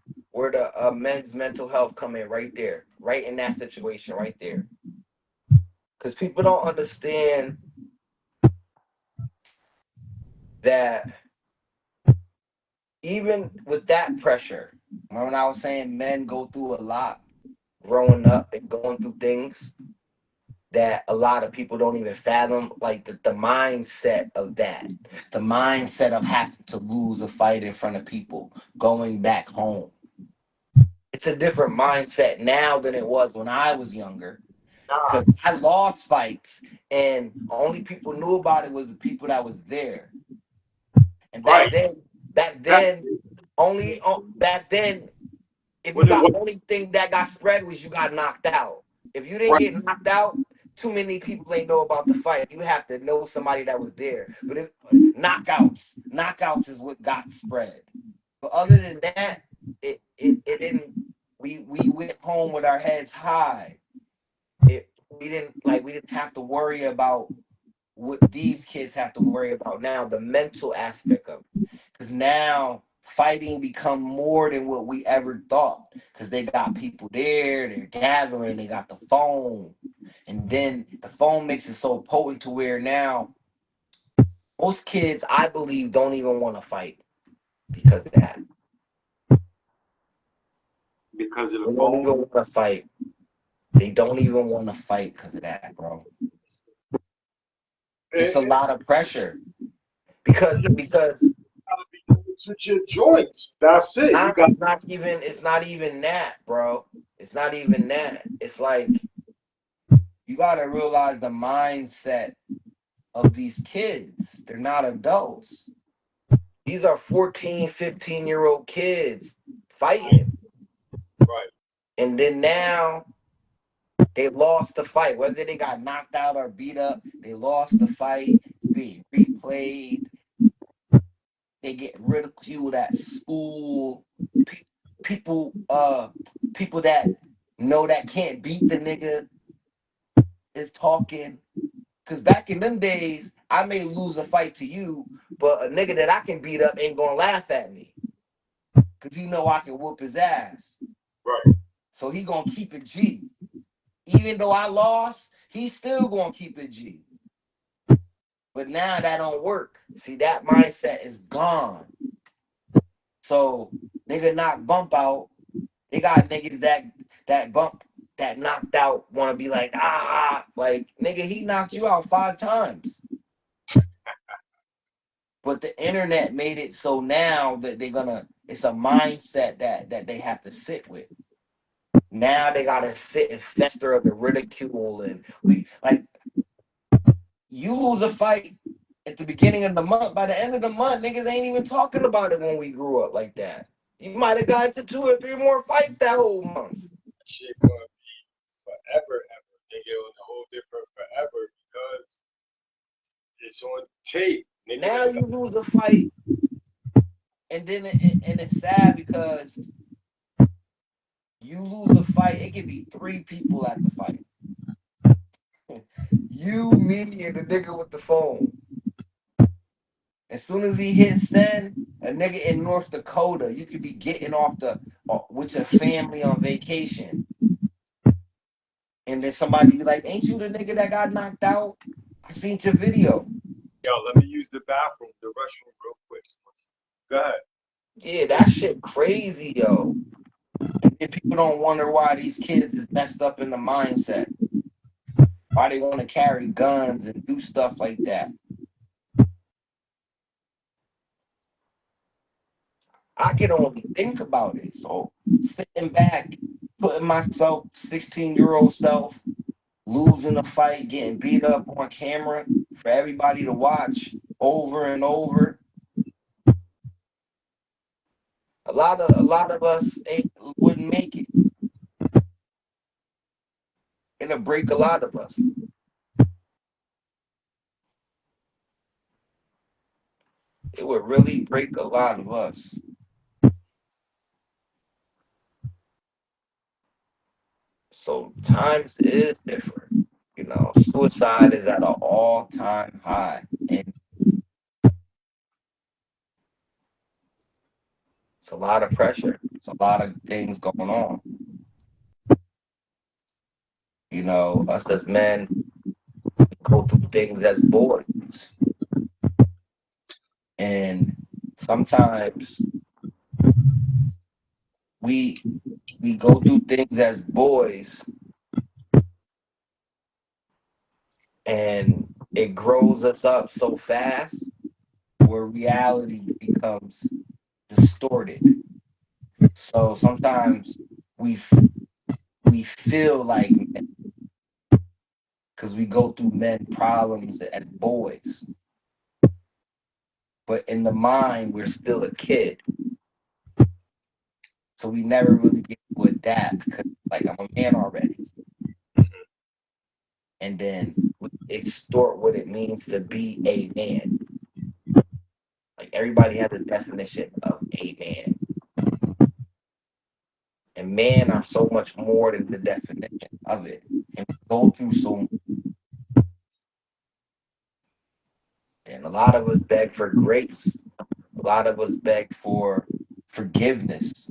men's mental health come in right there, right in that situation right there. Because people don't understand that even with that pressure, when I was saying men go through a lot growing up and going through things that a lot of people don't even fathom, like the mindset of that, the mindset of having to lose a fight in front of people, going back home. It's a different mindset now than it was when I was younger. Nah, Because I lost fights, and only people knew about it was the people that was there. And back right. then, back That then, back then, if you when it got was only thing that got spread was you got knocked out. If you didn't right. get knocked out, too many people ain't know about the fight. You have to know somebody that was there. But if knockouts is what got spread. But other than that, it didn't. We went home with our heads high. We didn't have to worry about what these kids have to worry about now, the mental aspect of it. Because now fighting become more than what we ever thought. Because they got people there, they're gathering, they got the phone. And then the phone makes it so potent to where now most kids, I believe, don't even want to fight because of that. Because of the They don't phone. even want to fight. They don't even want to fight because of that, bro. It's a And lot of pressure because gotta be able to your joints. That's it. You got it's not even that, bro. It's not even that. It's like you gotta realize the mindset of these kids. They're not adults. These are 14, 15-year-old kids fighting. right. And then now they lost the fight. Whether they got knocked out or beat up, they lost the fight. It's being replayed. They get ridiculed at school. People, people that know that can't beat the nigga is talking. Cause back in them days, I may lose a fight to you, but a nigga that I can beat up ain't gonna laugh at me. Cause he know I can whoop his ass. Right. So he gonna keep it G. Even though I lost, he still gonna keep it G. But now that don't work. See, that mindset is gone. So Nigga knock bump out. They got niggas that bump that knocked out want to be like like nigga he knocked you out 5 times. But the internet made it so now that it's a mindset that they have to sit with. Now they gotta sit and fester of the ridicule and we like you lose a fight at the beginning of the month, by the end of the month, niggas ain't even talking about it when we grew up like that. You might have got into 2 or 3 more fights that whole month. Shit gonna be forever, ever. Nigga, on a whole different forever because it's on tape. Nigga, Now you lose a fight, and then and it's sad because you lose a fight. It could be 3 people at the fight. You, me, and the nigga with the phone. As soon as he hits send, a nigga in North Dakota, you could be getting off with your family on vacation. And then somebody be like, ain't you the nigga that got knocked out? I seen your video. Yo, let me use the bathroom, the restroom real quick. Go ahead. Yeah, that shit crazy, yo. And people don't wonder why these kids is messed up in the mindset. Why they want to carry guns and do stuff like that. I can only think about it. So sitting back, putting myself, 16-year-old self, losing a fight, getting beat up on camera for everybody to watch over and over. A lot of us wouldn't make it. It'll break a lot of us. It would really break a lot of us. So times is different. You know, suicide is at an all-time high. And it's a lot of pressure. It's a lot of things going on. You know, us as men go through things as boys. And sometimes we go through things as boys and it grows us up so fast where reality becomes distorted. So sometimes we feel like men because we go through men problems as boys. But in the mind, we're still a kid. So we never really get to adapt because, like, I'm a man already. And then we extort what it means to be a man. Like, everybody has a definition of a man. And men are so much more than the definition of it. And we go through so much. And a lot of us beg for grace. A lot of us beg for forgiveness.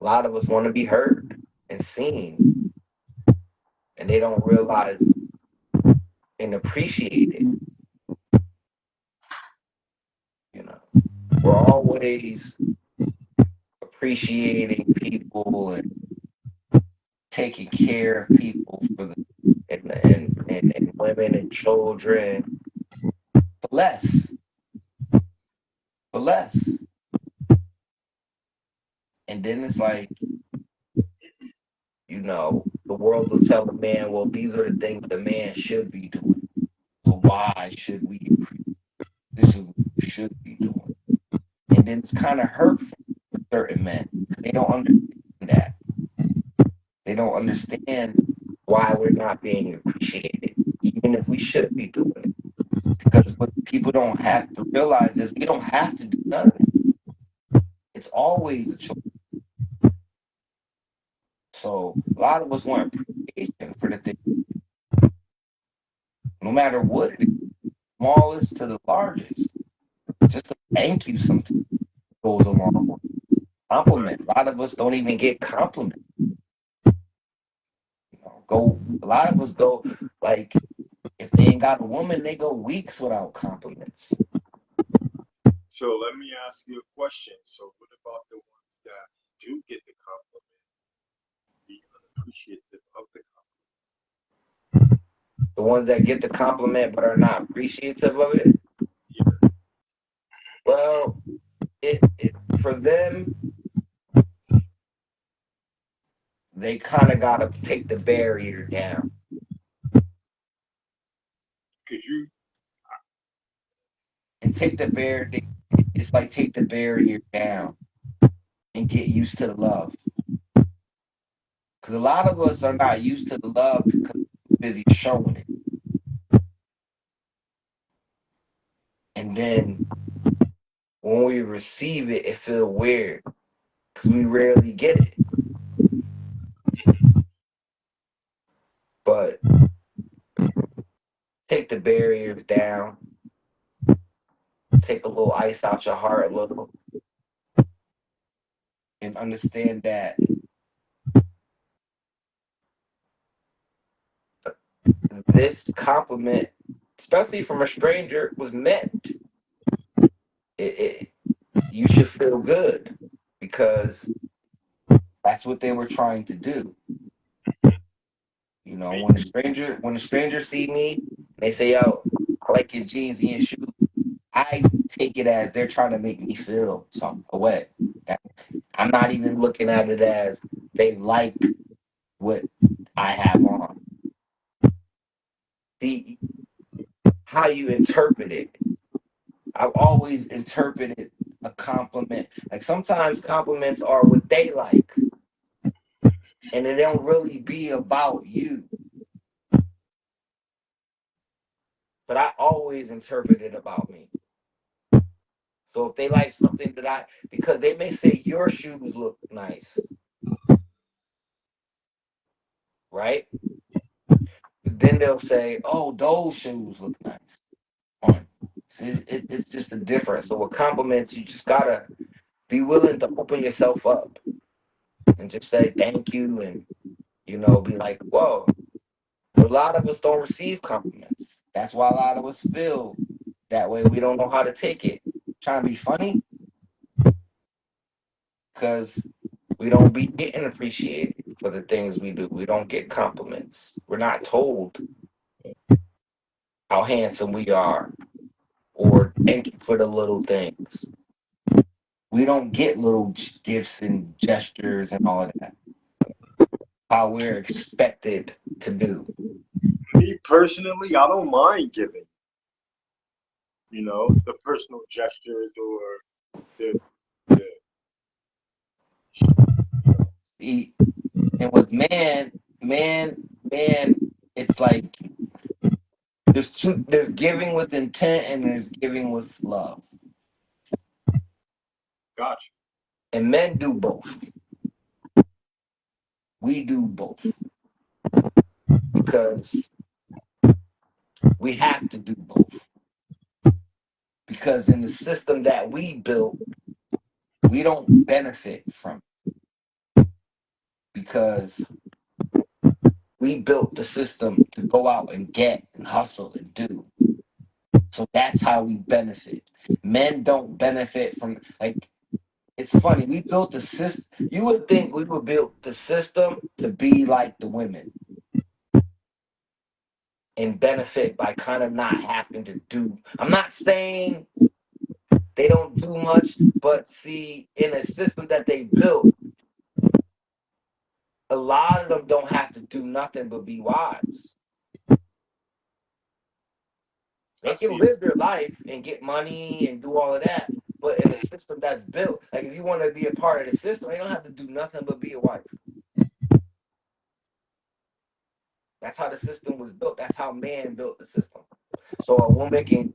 A lot of us want to be heard and seen. And they don't realize and appreciate it. You know, we're always appreciating people and taking care of people and women and children for less. And then it's like, you know, the world will tell the man, well, these are the things the man should be doing. So why should we appreciate? This is what we should be doing. And then it's kind of hurtful for certain men. They don't understand that. They don't understand why we're not being appreciated, even if we should be doing it. Because what people don't have to realize is we don't have to do none of it. It's always a choice. So a lot of us want appreciation for the thing. No matter what it is, smallest to the largest. Just a thank you sometimes goes along with it. Compliment. A lot of us don't even get compliments. A lot of us go, like, if they ain't got a woman, they go weeks without compliments. So let me ask you a question. So what about the ones that do get the compliment, be unappreciative of the The ones that get the compliment but are not appreciative of it. compliment? Well, it for them, they kind of gotta take the barrier down. Because you, And take the barrier. It's like take the barrier down and get used to the love. Because a lot of us are not used to the love because we're busy showing it. And then when we receive it, it feels weird because we rarely get it. But take the barriers down, take a little ice out your heart a little, and understand that this compliment, especially from a stranger, was meant. You should feel good because that's what they were trying to do. You know, when a stranger see me, they say, "Yo, I like your jeans and your shoes." I take it as they're trying to make me feel some way. I'm not even looking at it as they like what I have on. See how you interpret it. I've always interpreted a compliment. Like sometimes compliments are what they like, and it don't really be about you. But I always interpret it about me. So if they like something because they may say your shoes look nice, right? Then they'll say, "Oh, those shoes look nice." On it's just a difference. So with compliments, you just gotta be willing to open yourself up and just say thank you, and be like, "Whoa." But a lot of us don't receive compliments. That's why a lot of us feel that way. We don't know how to take it. Trying to be funny because we don't be getting appreciated for the things we do. We don't get compliments. We're not told how handsome we are or thank you for the little things. We don't get little gifts and gestures and all of that. How we're expected to do. Me personally, I don't mind giving, the personal gestures or the And with man, it's like there's giving with intent and there's giving with love. gotcha. And men do both. We do both. Because we have to do both. Because in the system that we built, we don't benefit from it. Because we built the system to go out and get and hustle and do. So that's how we benefit. Men don't benefit from, like, it's funny. We built the system. You would think we would build the system to be like the women and benefit by kind of not having to do. I'm not saying they don't do much, but see, in a system that they built, a lot of them don't have to do nothing but be wives. They can live their life and get money and do all of that, but in a system that's built, like if you want to be a part of the system, they don't have to do nothing but be a wife. That's how the system was built. That's how man built the system. So a woman can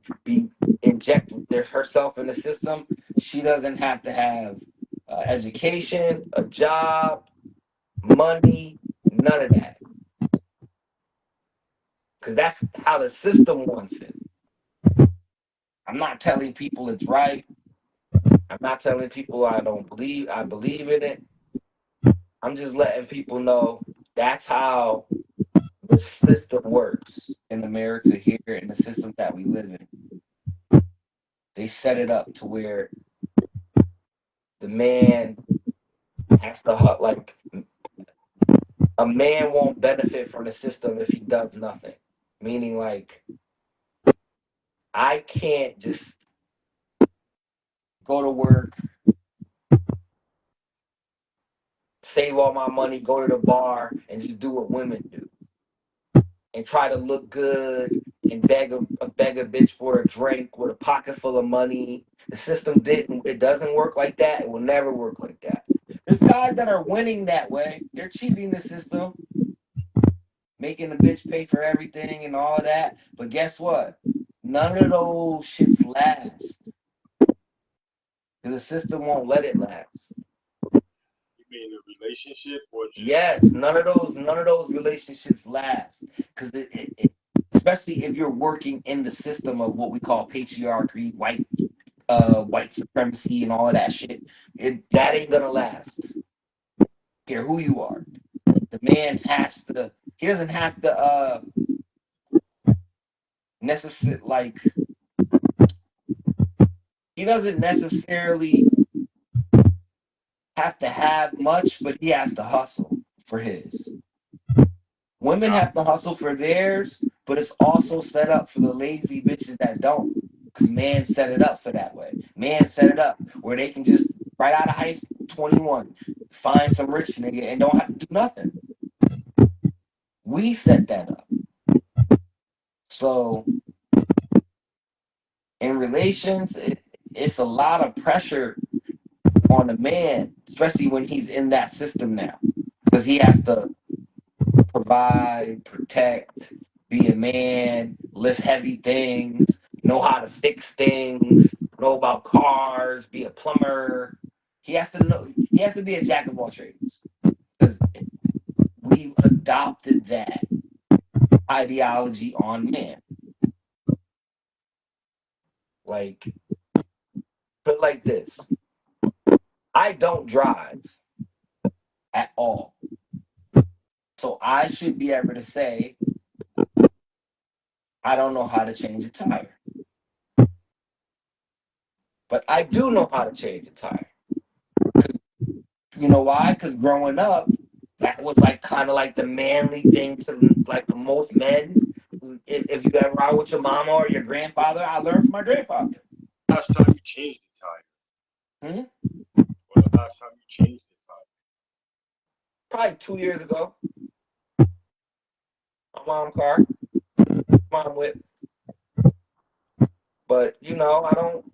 inject herself in the system. She doesn't have to have education, a job, money, none of that. Because that's how the system wants it. I'm not telling people it's right. I'm not telling people I believe in it. I'm just letting people know that's how the system works in America here, in the system that we live in. they set it up to where the man has to like a man won't benefit from the system if he does nothing. Meaning, like, I can't just go to work, save all my money, go to the bar, and just do what women do, and try to look good and beg a bitch for a drink with a pocket full of money. The system it doesn't work like that. It will never work like that. There's guys that are winning that way. They're cheating the system, making the bitch pay for everything and all of that. But guess what? None of those shits last. Because the system won't let it last. You mean a relationship or just... Yes, none of those relationships last. Because especially if you're working in the system of what we call patriarchy, white supremacy, and all of that shit, that ain't gonna last. Care who you are. The man he doesn't have to he doesn't necessarily have to have much, but he has to hustle for his. Women have to hustle for theirs, but it's also set up for the lazy bitches that don't. Because man set it up for that way. Man set it up where they can just, right out of high school, 21, find some rich nigga and don't have to do nothing. We set that up. So, in relations, it's a lot of pressure on a man, especially when he's in that system now. Because he has to provide, protect, be a man, lift heavy things, know how to fix things, know about cars, be a plumber. He has to be a jack of all trades. Because we've adopted that ideology on man. Like, put like this. I don't drive at all. So I should be able to say, I don't know how to change a tire. But I do know how to change a tire. You know why? Because growing up, that was like kind of like the manly thing to like the most men. If you ever ride with your mama or your grandfather, I learned from my grandfather. Last time you changed the tire? When the last time you changed the tire? Probably 2 years ago. My mom's car. Mom whip. But you know, I don't.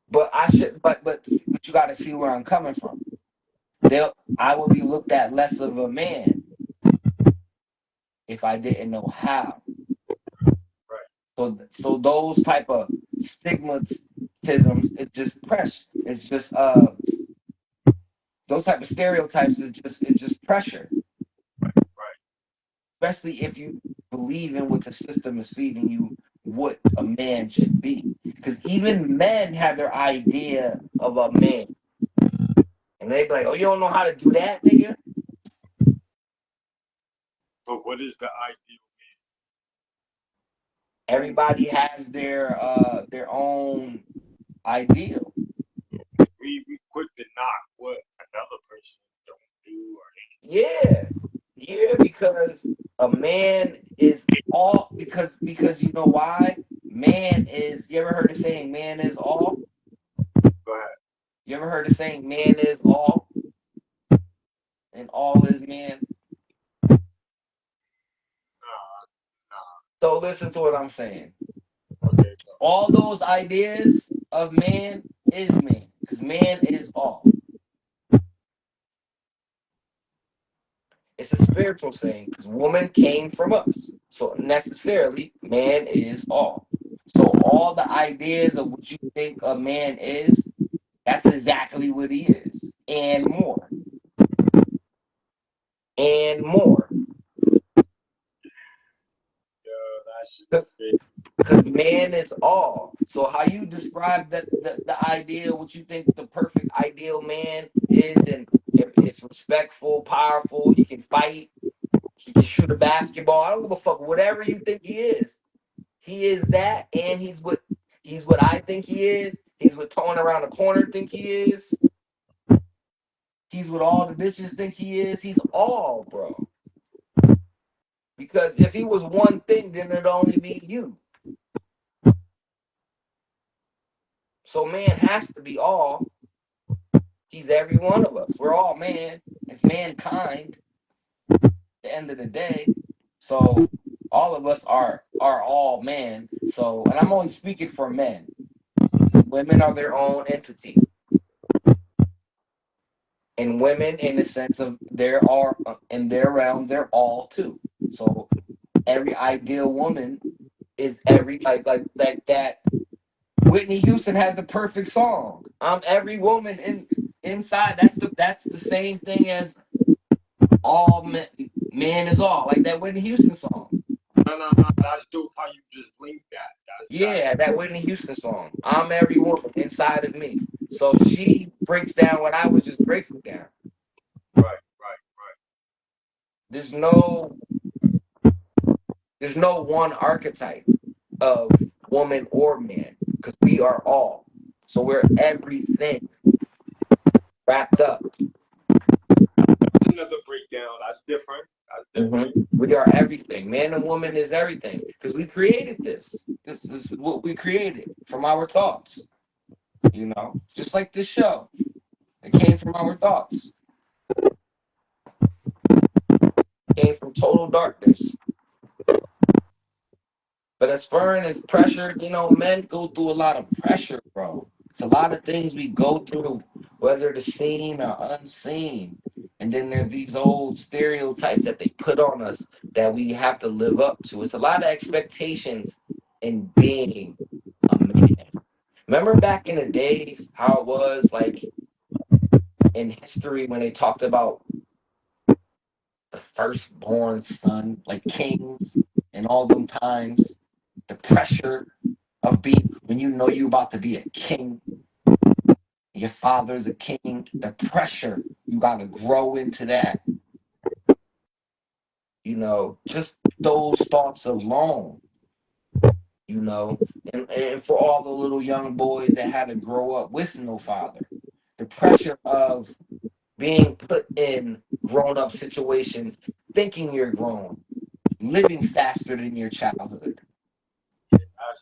But I should. But you got to see where I'm coming from. I would be looked at less of a man if I didn't know how. Right. So those type of stigmatisms, it's just pressure. It's just those type of stereotypes is just pressure. Right. Especially if you believe in what the system is feeding you, what a man should be. Because even men have their idea of a man. And they be like, oh, you don't know how to do that, nigga? But what is the ideal man? Everybody has their own ideal. We quick to knock what another person don't do Yeah, because a man is all because you know why? Man is, you ever heard the saying man is all? Go ahead. You ever heard the saying man is all? And all is man? Nah. So listen to what I'm saying. Okay. All those ideas of man is man. Because man is all. It's a spiritual saying because woman came from us. So necessarily, man is all. So all the ideas of what you think a man is, that's exactly what he is. And more. And more. Because man is all. So how you describe the ideal, what you think the perfect ideal man is, and if it's respectful, powerful, he can fight, he can shoot a basketball, I don't give a fuck, whatever you think he is that, and he's what He's what I think he is. He's what Tone around the corner think he is. He's what all the bitches think he is. He's all, bro. Because if he was one thing, then it'd only be you. So man has to be all. He's every one of us. We're all man. It's mankind at the end of the day. So all of us are all man. So, and I'm only speaking for men. Women are their own entity. And women, in the sense of there are in their realm, they're all too. So every ideal woman is every like that. Whitney Houston has the perfect song. I'm every woman inside. That's the same thing as all men. Man is all, like that Whitney Houston song. No. That's dope how you just linked that. Yeah, that Whitney Houston song. I'm every woman inside of me. So she breaks down what I was just breaking down. Right. There's no one archetype of woman or man, because we are all. So we're everything wrapped up. That's another breakdown. That's different. We are everything. Man and woman is everything. Because we created this. This is what we created from our thoughts. You know, just like this show. It came from our thoughts. It came from total darkness. But as far as pressure, you know, men go through a lot of pressure, bro. It's a lot of things we go through, whether it's seen or unseen. And then there's these old stereotypes that they put on us that we have to live up to. It's a lot of expectations in being a man. Remember back in the days how it was like in history when they talked about the firstborn son, like kings and all them times, the pressure of being when you know you about to be a king, your father's a king, the pressure, you gotta grow into that. You know, just those thoughts alone, you know, and for all the little young boys that had to grow up with no father, the pressure of being put in grown-up situations, thinking you're grown, living faster than your childhood.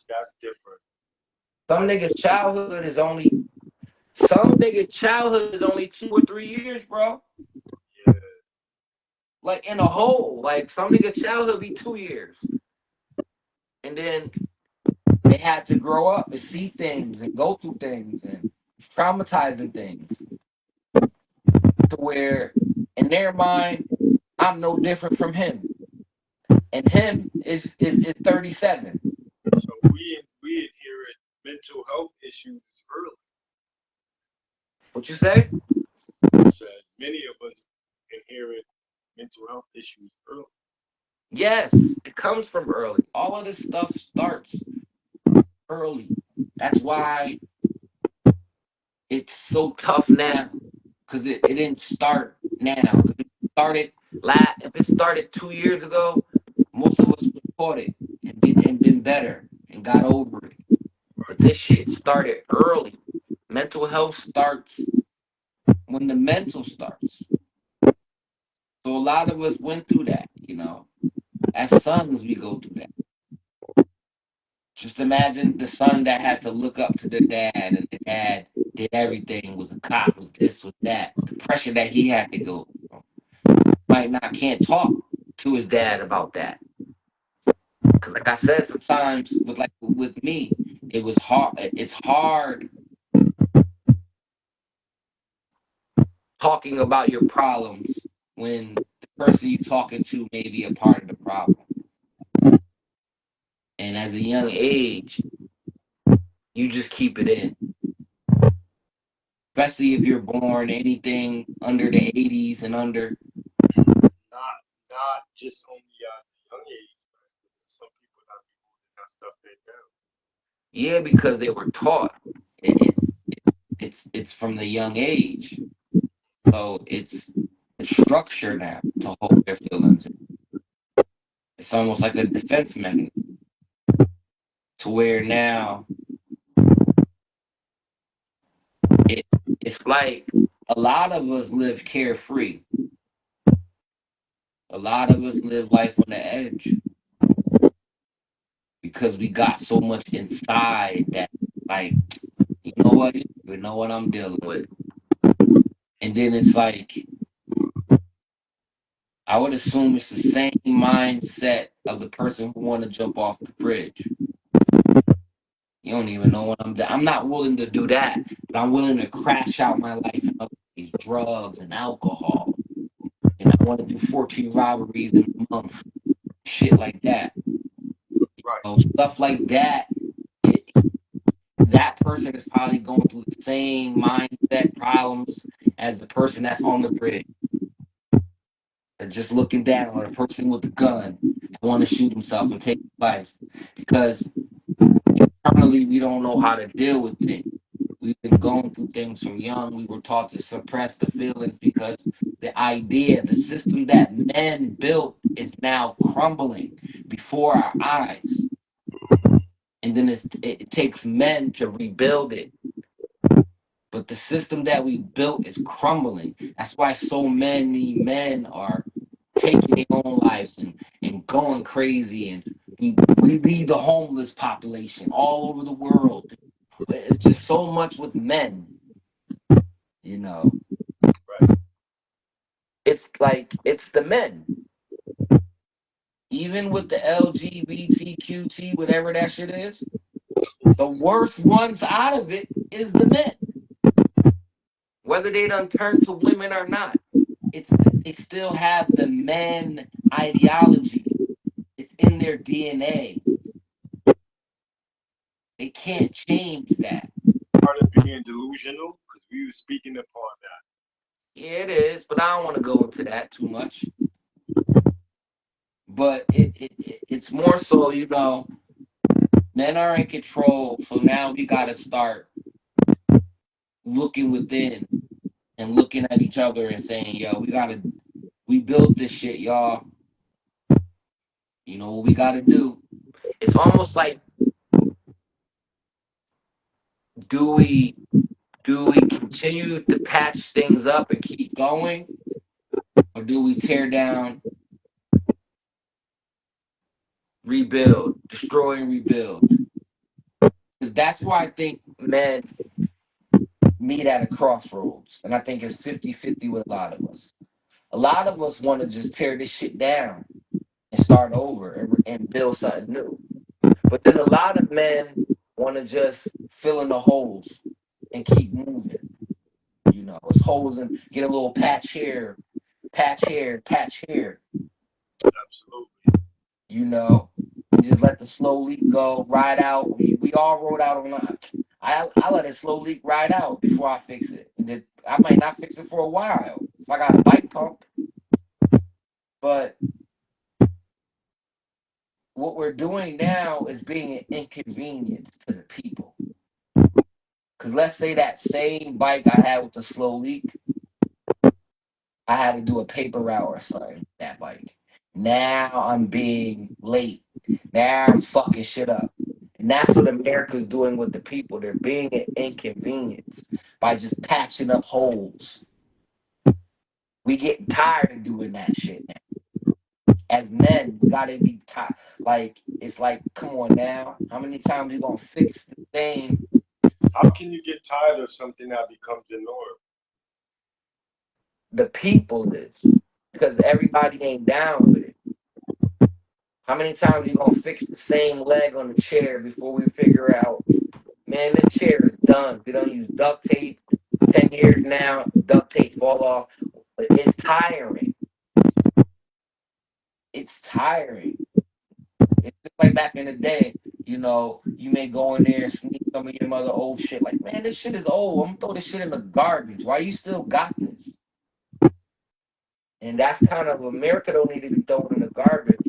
That's different. Some niggas' childhood is only 2 or 3 years, bro. Yeah. Like in a whole, like some niggas' childhood be 2 years, and then they had to grow up and see things and go through things and traumatizing things to where, in their mind, I'm no different from him, and him is 37. So we inherit mental health issues early. What you say? Said many of us inherit mental health issues early. Yes, it comes from early. All of this stuff starts early. That's why it's so tough now, because it didn't start now. If it started 2 years ago, most of us would have caught it and been better and got over it. But this shit started early. Mental health starts when the mental starts. So a lot of us went through that, you know. As sons, we go through that. Just imagine the son that had to look up to the dad, and the dad did everything, was a cop, was this, was that. The pressure that he had to go through. Can't talk to his dad about that. Because like I said, sometimes with me, it was hard. It's hard talking about your problems when the person you're talking to may be a part of the problem. And as a young age, you just keep it in. Especially if you're born anything under the 80s and under. Not just only at a young age. Some people have people that stuff they down. Yeah, because they were taught. It's from the young age. So it's structure now to hold their feelings. It's almost like a defense mechanism. To where now it's like a lot of us live carefree. A lot of us live life on the edge because we got so much inside that, like, you know what? You know what I'm dealing with. And then it's like, I would assume it's the same mindset of the person who want to jump off the bridge. You don't even know what I'm doing. I'm not willing to do that, but I'm willing to crash out my life in other ways, drugs and alcohol. And I want to do 14 robberies in a month, shit like that. Right. So stuff like that, that person is probably going through the same mindset problems as the person that's on the bridge. They're just looking down on a person with a gun and want to shoot himself and take his life because internally we don't know how to deal with things. We've been going through things from young. We were taught to suppress the feelings because the idea, the system that men built is now crumbling before our eyes. And then it takes men to rebuild it. But the system that we built is crumbling. That's why so many men are taking their own lives and going crazy. And we lead the homeless population all over the world. It's just so much with men, you know. Right. It's like, it's the men. Even with the LGBTQT, whatever that shit is, the worst ones out of it is the men. Whether they done turn to women or not, they still have the men ideology. It's in their DNA. They can't change that. Part of being delusional, because we were speaking upon that. Yeah, it is, but I don't want to go into that too much. But it's more so, you know, men are in control, so now we got to start looking within and looking at each other and saying, yo, we built this shit, y'all. You know what we got to do? It's almost like, do we continue to patch things up and keep going, or do we tear down, rebuild, destroy and rebuild? Because that's why I think men meet at a crossroads, and I think it's 50-50 with a lot of us. A lot of us want to just tear this shit down and start over and build something new. But then a lot of men want to just fill in the holes and keep moving. You know, it's holes and get a little patch here, patch here, patch here. Absolutely. You know, we just let the slow leak go, ride out. We all rode out on that. I let it slow leak ride out before I fix it. And then I might not fix it for a while if I got a bike pump. But what we're doing now is being an inconvenience to the people. Because let's say that same bike I had with the slow leak, I had to do a paper route or something with that bike. Now I'm being late. Now I'm fucking shit up. And that's what America's doing with the people. They're being an inconvenience by just patching up holes. We get tired of doing that shit now. As men, we gotta be tired. Like, it's like, come on now. How many times you gonna fix the thing? How can you get tired of something that becomes the norm? The people is. Because everybody ain't down with it. How many times you gonna fix the same leg on the chair before we figure out, man, this chair is done. We don't use duct tape. 10 years now, duct tape fall off. It's tiring. It's tiring. It's just like back in the day, you know, you may go in there and sneak some of your mother old shit. Like, man, this shit is old. I'm gonna throw this shit in the garbage. Why you still got this? And that's kind of, America don't need to be thrown in the garbage,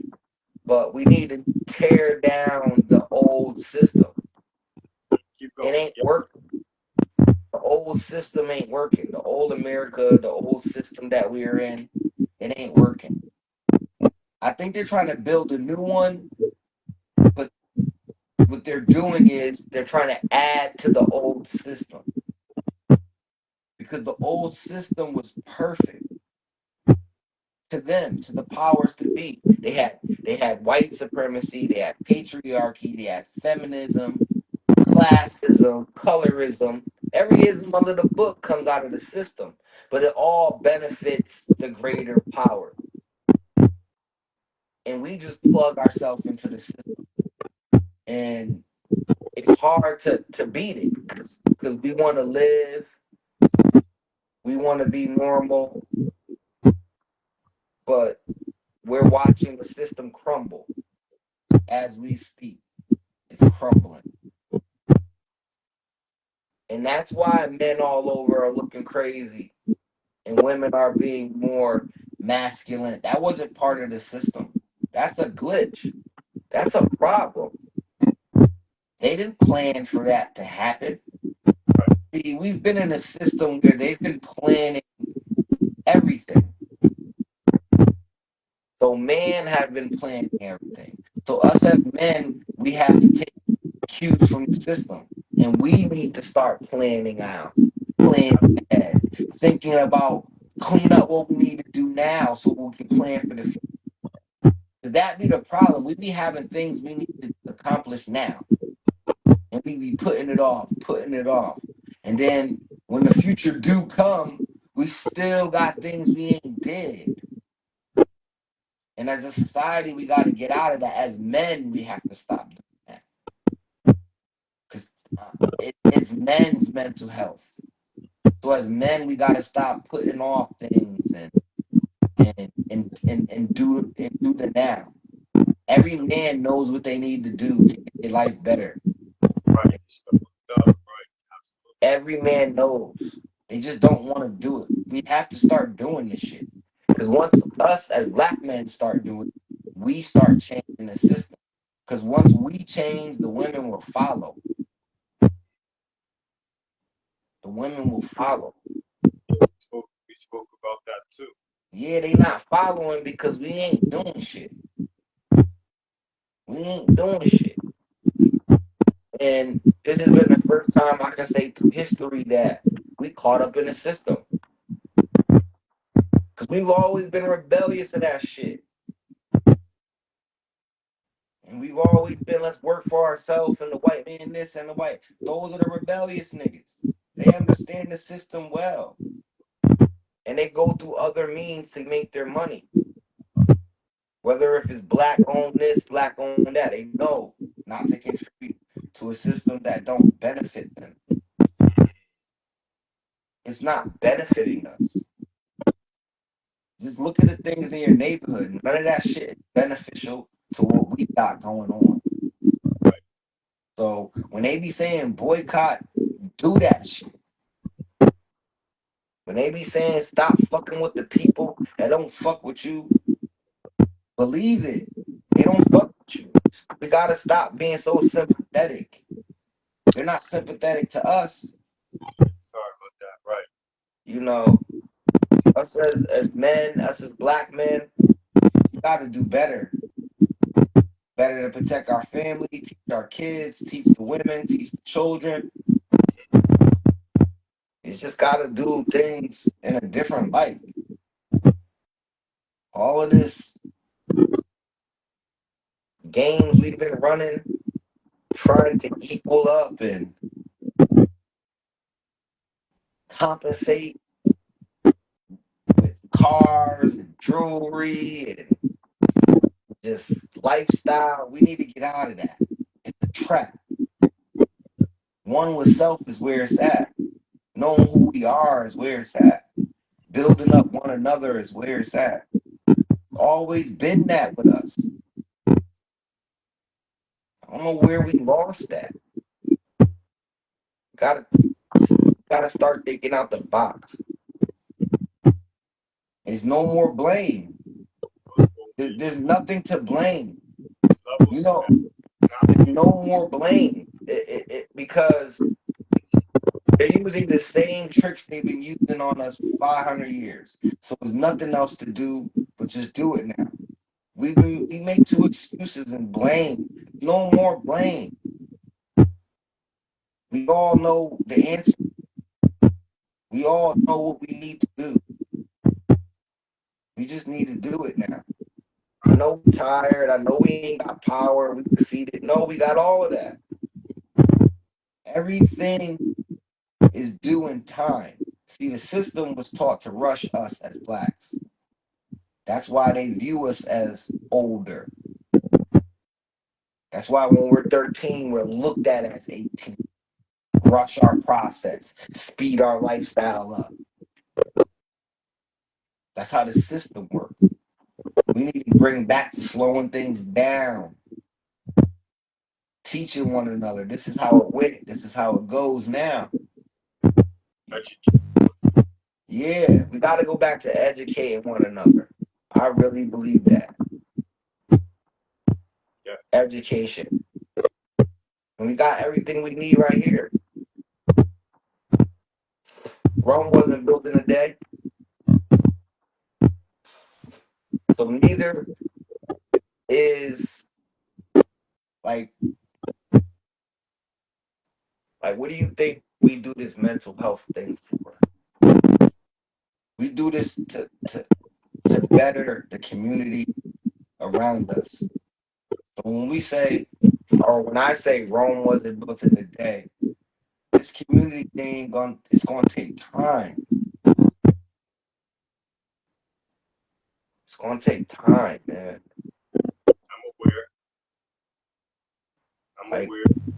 but we need to tear down the old system. Keep It going. ain't working. The old system ain't working. The old America, the old system that we're in, it ain't working. I think they're trying to build a new one, but what they're doing is they're trying to add to the old system. because the old system was perfect to them, to the powers to be. They had white supremacy, they had patriarchy, they had feminism, classism, colorism. Every ism under the book comes out of the system, but it all benefits the greater power. And we just plug ourselves into the system. And it's hard to beat it because we want to live, we want to be normal, but we're watching the system crumble as we speak. It's crumbling. And that's why men all over are looking crazy and women are being more masculine. That wasn't part of the system. That's a glitch. That's a problem. They didn't plan for that to happen. See, we've been in a system where they've been planning everything. So men have been planning everything. So us as men, we have to take cues from the system. And we need to start planning out, planning ahead, thinking about clean up what we need to do now so we can plan for the future. Because that be the problem. We be having things we need to accomplish now. And we be putting it off. And then when the future do come, we still got things we ain't did. And as a society, we got to get out of that. As men, we have to stop doing that. Because it's men's mental health. So as men, we got to stop putting off things and do the now. Every man knows what they need to do to get their life better. Right. Every man knows. They just don't want to do it. We have to start doing this shit. Because once us as black men start doing it, we start changing the system. Because once we change, the women will follow. The women will follow. We spoke about that too. Yeah, they not following because we ain't doing shit. We ain't doing shit. And this has been the first time I can say through history that we caught up in the system. Because we've always been rebellious to that shit. And we've always been, let's work for ourselves and the white man this and the white. Those are the rebellious niggas. They understand the system well. And they go through other means to make their money. Whether if it's black owned this, black owned that, they know not to contribute to a system that don't benefit them. It's not benefiting us. Just look at the things in your neighborhood. None of that shit is beneficial to what we got going on. So when they be saying boycott, do that shit. When they be saying stop fucking with the people that don't fuck with you, believe it. They don't fuck with you. We gotta stop being so sympathetic. They're not sympathetic to us. Sorry about that. Right. You know, us as men, us as black men, we gotta do better. Better to protect our family, teach our kids, teach the women, teach the children. You just gotta do things in a different light. All of this games we've been running, trying to equal up and compensate with cars and jewelry and just lifestyle. We need to get out of that. It's a trap. One with self is where it's at. Knowing who we are is where it's at. Building up one another is where it's at. Always been that with us. I don't know where we lost that. Gotta start thinking out the box. There's no more blame. There's nothing to blame. You know, there's no more blame. Because they're using the same tricks they've been using on us for 500 years. So there's nothing else to do but just do it now. We make two excuses and blame. No more blame. We all know the answer. We all know what we need to do. We just need to do it now. I know we're tired. I know we ain't got power. We defeated. No, we got all of that. Everything is due in time. See, the system was taught to rush us as blacks. That's why they view us as older. That's why when we're 13, we're looked at as 18. Rush our process, speed our lifestyle up. That's how the system works. We need to bring back slowing things down, teaching one another. This is how it went. This is how it goes now. Yeah, we got to go back to educating one another. I really believe that. Yeah. Education. And we got everything we need right here. Rome wasn't built in a day. So neither is like what do you think we do this mental health thing for? We do this to better the community around us. So when we say, or when I say Rome wasn't built in a day, this community thing it's gonna take time. It's gonna take time, man. I'm aware.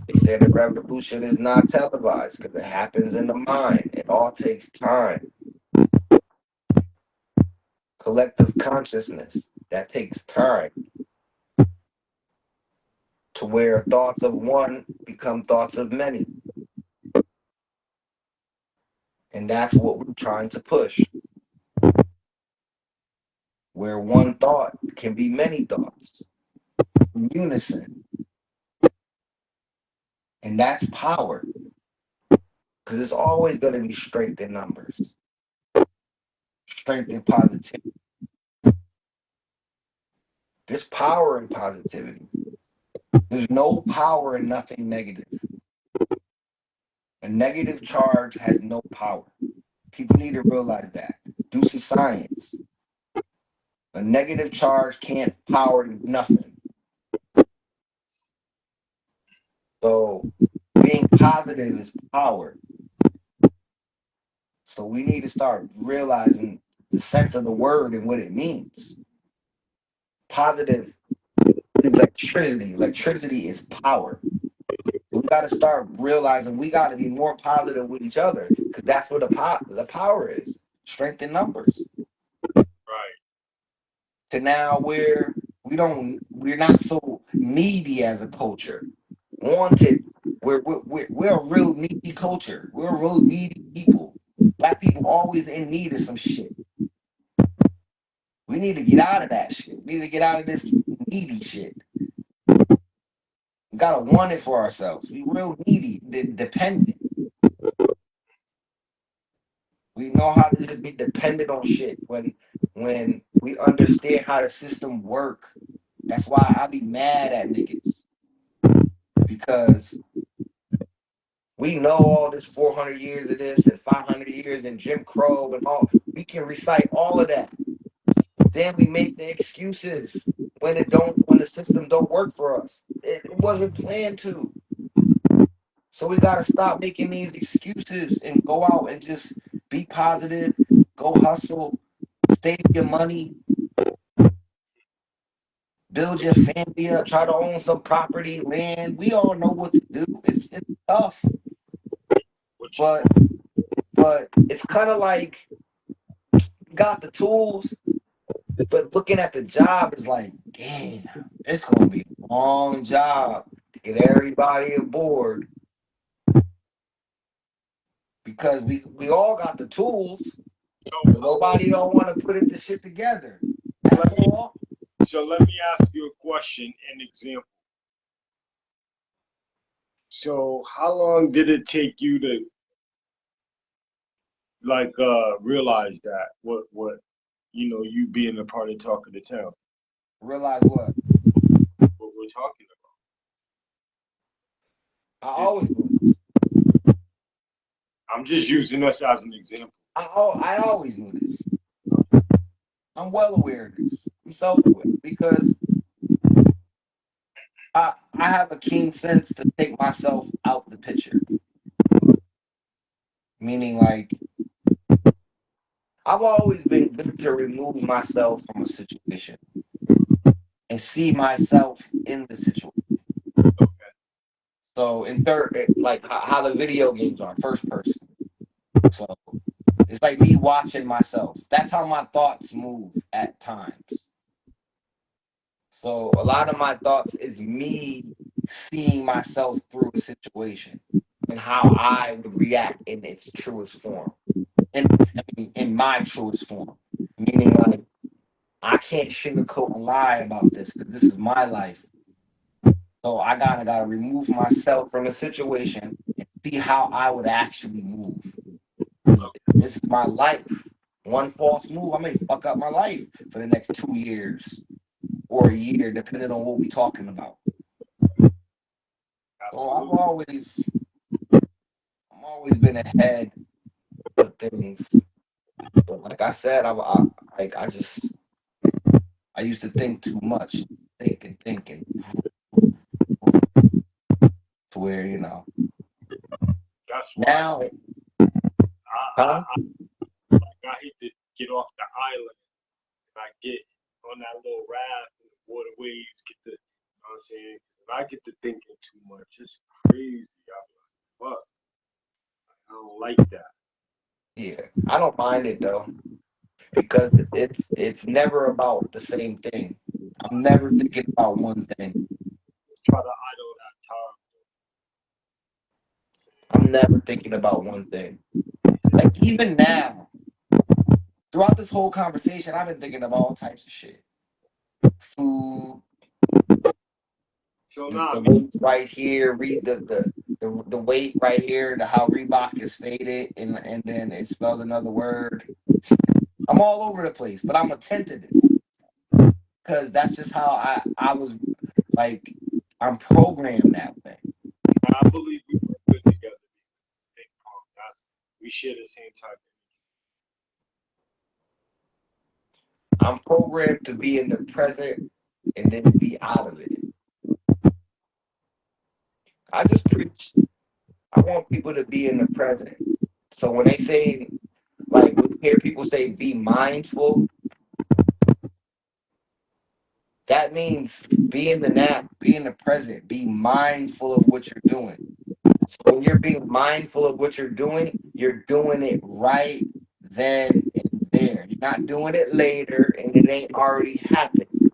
They say the revolution is not televised because it happens in the mind. It all takes time. Collective consciousness, that takes time. To where thoughts of one become thoughts of many. And that's what we're trying to push. Where one thought can be many thoughts in unison. And that's power. Because it's always going to be strength in numbers, strength in positivity. There's power in positivity. There's no power in nothing negative. A negative charge has no power. People need to realize that. Do some science. A negative charge can't power nothing. So being positive is power. So we need to start realizing the sense of the word and what it means. Positive is electricity. Electricity is power. We got to start realizing we got to be more positive with each other because that's what the power is. Strength in numbers. Right. To now where we're not so needy as a culture. Wanted. We're a real needy culture. We're a real needy people. Black people always in need of some shit. We need to get out of that shit. We need to get out of this needy shit. We gotta want it for ourselves. We real needy, dependent. We know how to just be dependent on shit when we understand how the system work. That's why I be mad at niggas. Because we know all this 400 years of this and 500 years in Jim Crow and all. We can recite all of that. Then we make the excuses when the system don't work for us. It wasn't planned to. So we gotta stop making these excuses and go out and just be positive, go hustle, save your money, build your family up, try to own some property, land. We all know what to do. It's tough. But it's kind of like you got the tools, but looking at the job is like, damn, it's gonna be a long job to get everybody aboard. Because we all got the tools, but nobody don't want to put the shit together. That's all. So let me ask you a question, an example. So how long did it take you to realize that what you being a part of Talk of the Town? Realize what? What we're talking about. I always do. I'm just using us as an example. I always knew this. I'm well aware of this. I'm self-aware because I have a keen sense to take myself out the picture. Meaning, like, I've always been good to remove myself from a situation and see myself in the situation. So in third, like how the video games are, first person. So it's like me watching myself. That's how my thoughts move at times. So a lot of my thoughts is me seeing myself through a situation and how I would react in its truest form. In my truest form. Meaning, like, I can't sugarcoat and lie about this because this is my life. So I gotta remove myself from the situation and see how I would actually move. This is my life. One false move, I may fuck up my life for the next 2 years or a year, depending on what we're talking about. So I've always been ahead of things. But like I said, I used to think too much, thinking, to where That's why now. I hate to get off the island. If I get on that little raft and the water waves get to, you know what I'm saying? If I get to thinking too much, it's crazy. I'm like, fuck. I don't like that. Yeah, I don't mind it though because it's never about the same thing. I'm never thinking about one thing. Try to idle that time. I'm never thinking about one thing. Like even now, throughout this whole conversation, I've been thinking of all types of shit. Food, So the nah, weights right here, read the weight right here, the how Reebok is faded, and then it spells another word. I'm all over the place, but I'm attentive because that's just how I was like. I'm programmed that way. I believe we work good together. We share the same type of I'm programmed to be in the present and then be out of it. I just preach. I want people to be in the present. So when they say, like, we hear people say, be mindful, that means be in the now, be in the present, be mindful of what you're doing. So when you're being mindful of what you're doing it right then and there. You're not doing it later and it ain't already happened.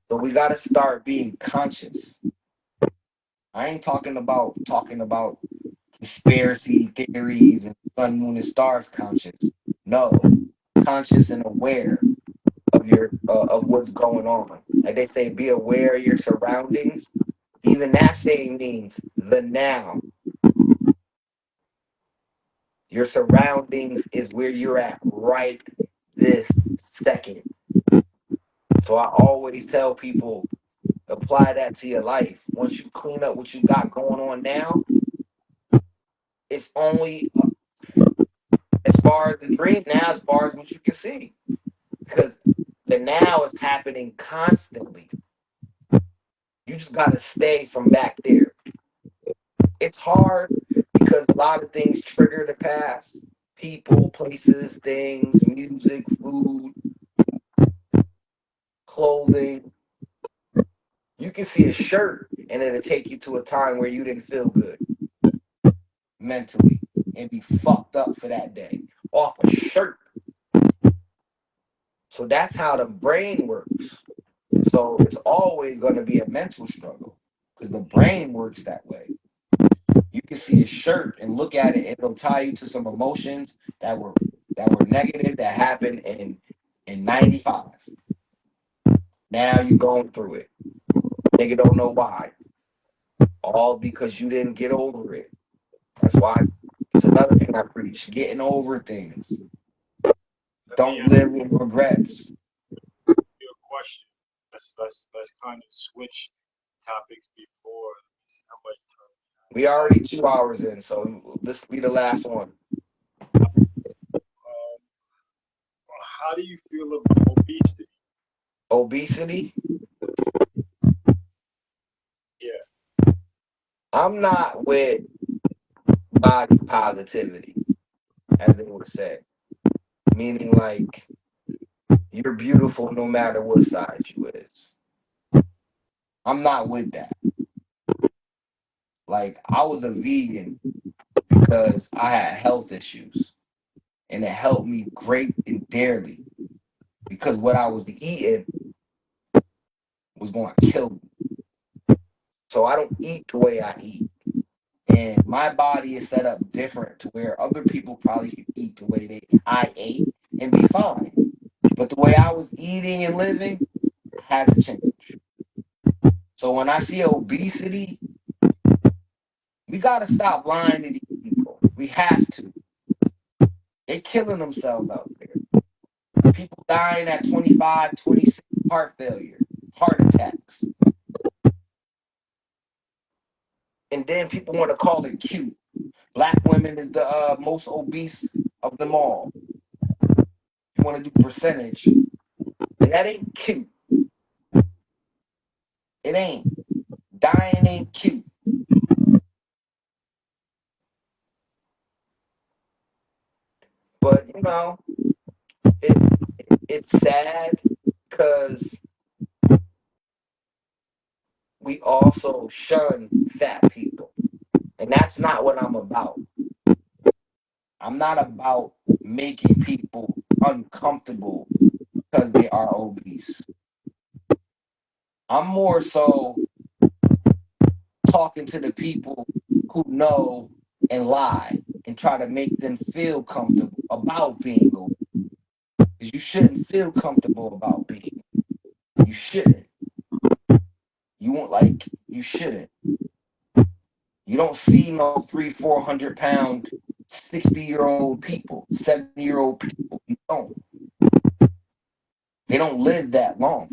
So we got to start being conscious. I ain't talking about conspiracy theories and sun, moon, and stars conscious. No, conscious and aware of your of what's going on. Like they say, be aware of your surroundings. Even that saying means the now. Your surroundings is where you're at right this second. So I always tell people, apply that to your life. Once you clean up what you got going on now, it's only as far as the dream now, as far as what you can see. Because the now is happening constantly. You just got to stay from back there. It's hard because a lot of things trigger the past. People, places, things, music, food, clothing. You can see a shirt and it'll take you to a time where you didn't feel good mentally and be fucked up for that day off a shirt. So that's how the brain works. So it's always going to be a mental struggle because the brain works that way. You can see a shirt and look at it, and it'll tie you to some emotions that were negative that happened in '95. Now you're going through it. Nigga don't know why. All because you didn't get over it. That's why it's another thing I preach: getting over things. Don't live with regrets. your question. Let's kind of switch topics before. Let's see how much time we We already 2 hours in, so this be the last one. Um, how do you feel about obesity? Obesity. Yeah. I'm not with body positivity, as they would say. Meaning like you're beautiful no matter what size you is. I'm not with that. Like I was a vegan because I had health issues. And it helped me great and dearly because what I was eating was going to kill me. So I don't eat the way I eat. And my body is set up different to where other people probably could eat the way I ate and be fine. But the way I was eating and living had to change. So when I see obesity, we got to stop lying to these people. We have to. They're killing themselves out there. People dying at 25, 26, heart failure, heart attacks. And then people want to call it cute. Black women is the most obese of them all. You want to do percentage. And that ain't cute. It ain't. Dying ain't cute. But, it's sad because we also shun fat people. And that's not what I'm about. I'm not about making people uncomfortable because they are obese. I'm more so talking to the people who know and lie and try to make them feel comfortable about being obese. Because you shouldn't feel comfortable about being. You shouldn't. You shouldn't. You don't see no 400 pound, 60-year-old people, 70-year-old people. You don't. They don't live that long.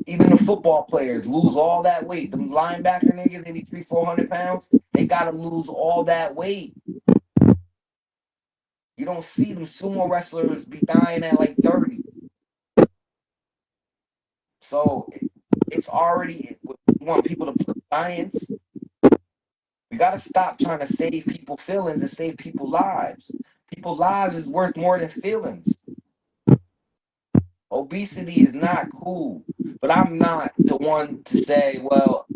Even the football players lose all that weight. Them linebacker niggas, they be 400 pounds. They gotta lose all that weight. You don't see them sumo wrestlers be dying at like 30. So it's already, we want people to put science. We got to stop trying to save people's feelings and save people's lives. People's lives is worth more than feelings. Obesity is not cool, but I'm not the one to say, well,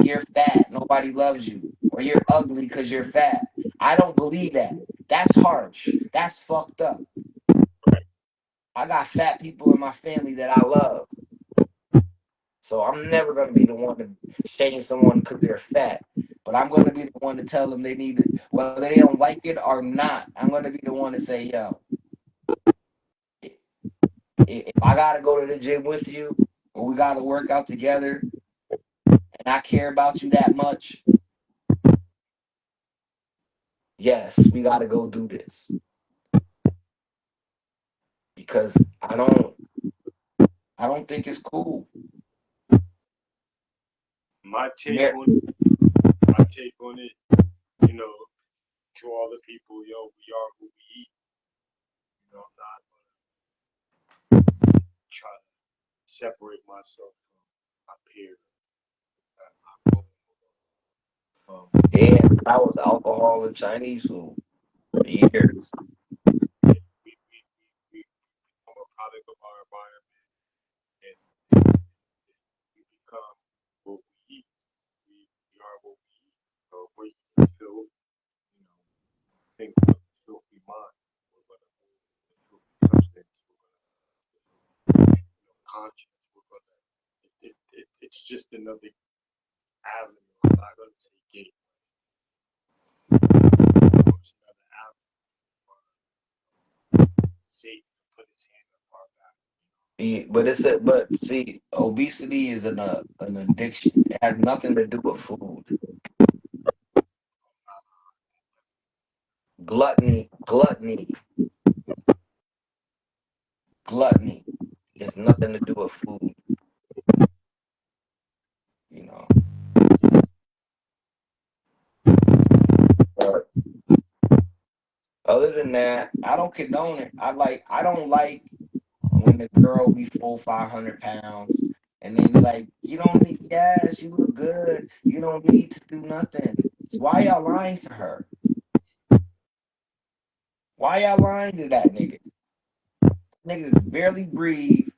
you're fat, nobody loves you, or you're ugly because you're fat. I don't believe that. That's harsh. That's fucked up. I got fat people in my family that I love. So I'm never going to be the one to shame someone because they're fat. But I'm going to be the one to tell them they need it, whether they don't like it or not. I'm going to be the one to say, yo, if I got to go to the gym with you or we got to work out together and I care about you that much, yes, we got to go do this. Because I don't think it's cool. My take Yeah. on it, to all the people, yo, we are who we eat. I'm not gonna try to separate myself from my peers. Yeah, I was alcohol and Chinese food for years. We become a product of our environment, and we become what we eat. We are what we eat. So if we feel, think of filthy mind, we're gonna move with filthy substance. We're gonna, conscience. We're gonna. It's just another avenue. I'm not gonna say gate. It's another avenue for Satan to put his hand up our back. But see, obesity is an addiction. It has nothing to do with food. Gluttony has nothing to do with food. You know. Other than that, I don't condone it. I don't like when the girl be full 500 pounds and they be like, you don't need gas, you look good, you don't need to do nothing. So why y'all lying to her? Why y'all lying to that nigga? Niggas barely breathe,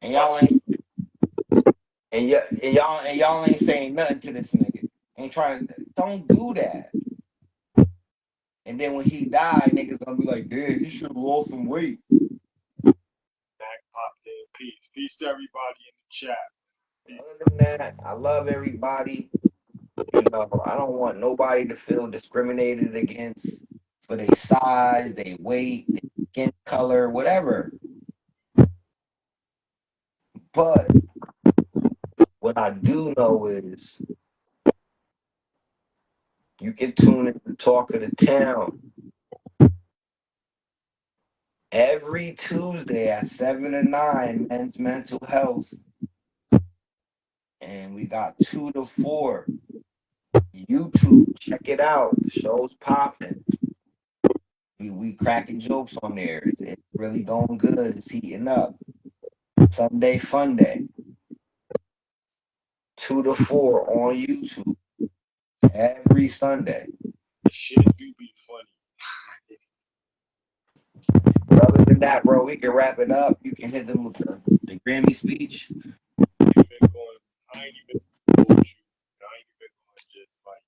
and y'all ain't and y'all ain't saying nothing to this nigga. Ain't trying to don't do that. And then when he died, niggas gonna be like, dude, he should have lost some weight. Back popped in. Peace. Peace to everybody in the chat. Peace. Other than that, I love everybody. You know, I don't want nobody to feel discriminated against for their size, their weight, their skin color, whatever. But what I do know is you can tune in to Talk of the Town every Tuesday at 7 to 9, Men's Mental Health. And we got 2 to 4. YouTube, check it out. The show's popping. We cracking jokes on there. It's really going good. It's heating up. Sunday Fun Day. 2 to 4 on YouTube every Sunday. Shit do be funny. But other than that, bro, we can wrap it up. You can hit them with the Grammy speech. I ain't even told you. I ain't even going to just like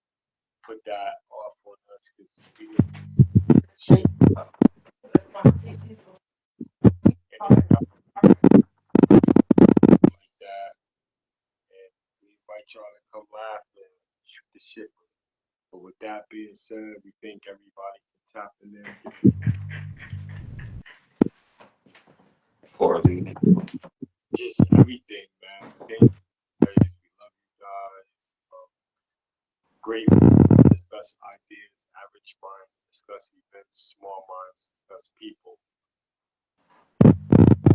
put that off on us because we didn't shit like that. And we invite y'all to come laugh and shoot the shit. But with that being said, we thank everybody for tapping in. Poor Lee. Just everything, man. Thank you guys. We love you guys. Great discuss ideas, average minds, discuss events, small minds, discuss people.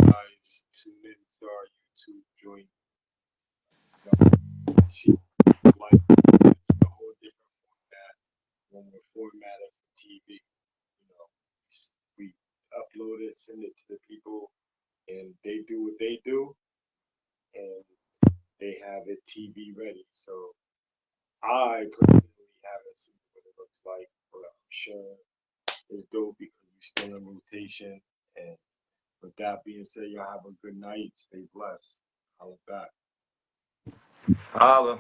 Guys, tune in to our YouTube joint. See, like, it's a whole different format when we're formatted for TV. You know, we upload it, send it to the people, and they do what they do, and they have it TV ready. So I personally haven't seen what it looks like, but I'm sure it's dope because we still in rotation. And with that being said, y'all have a good night. Stay blessed. I'll be back. Holla.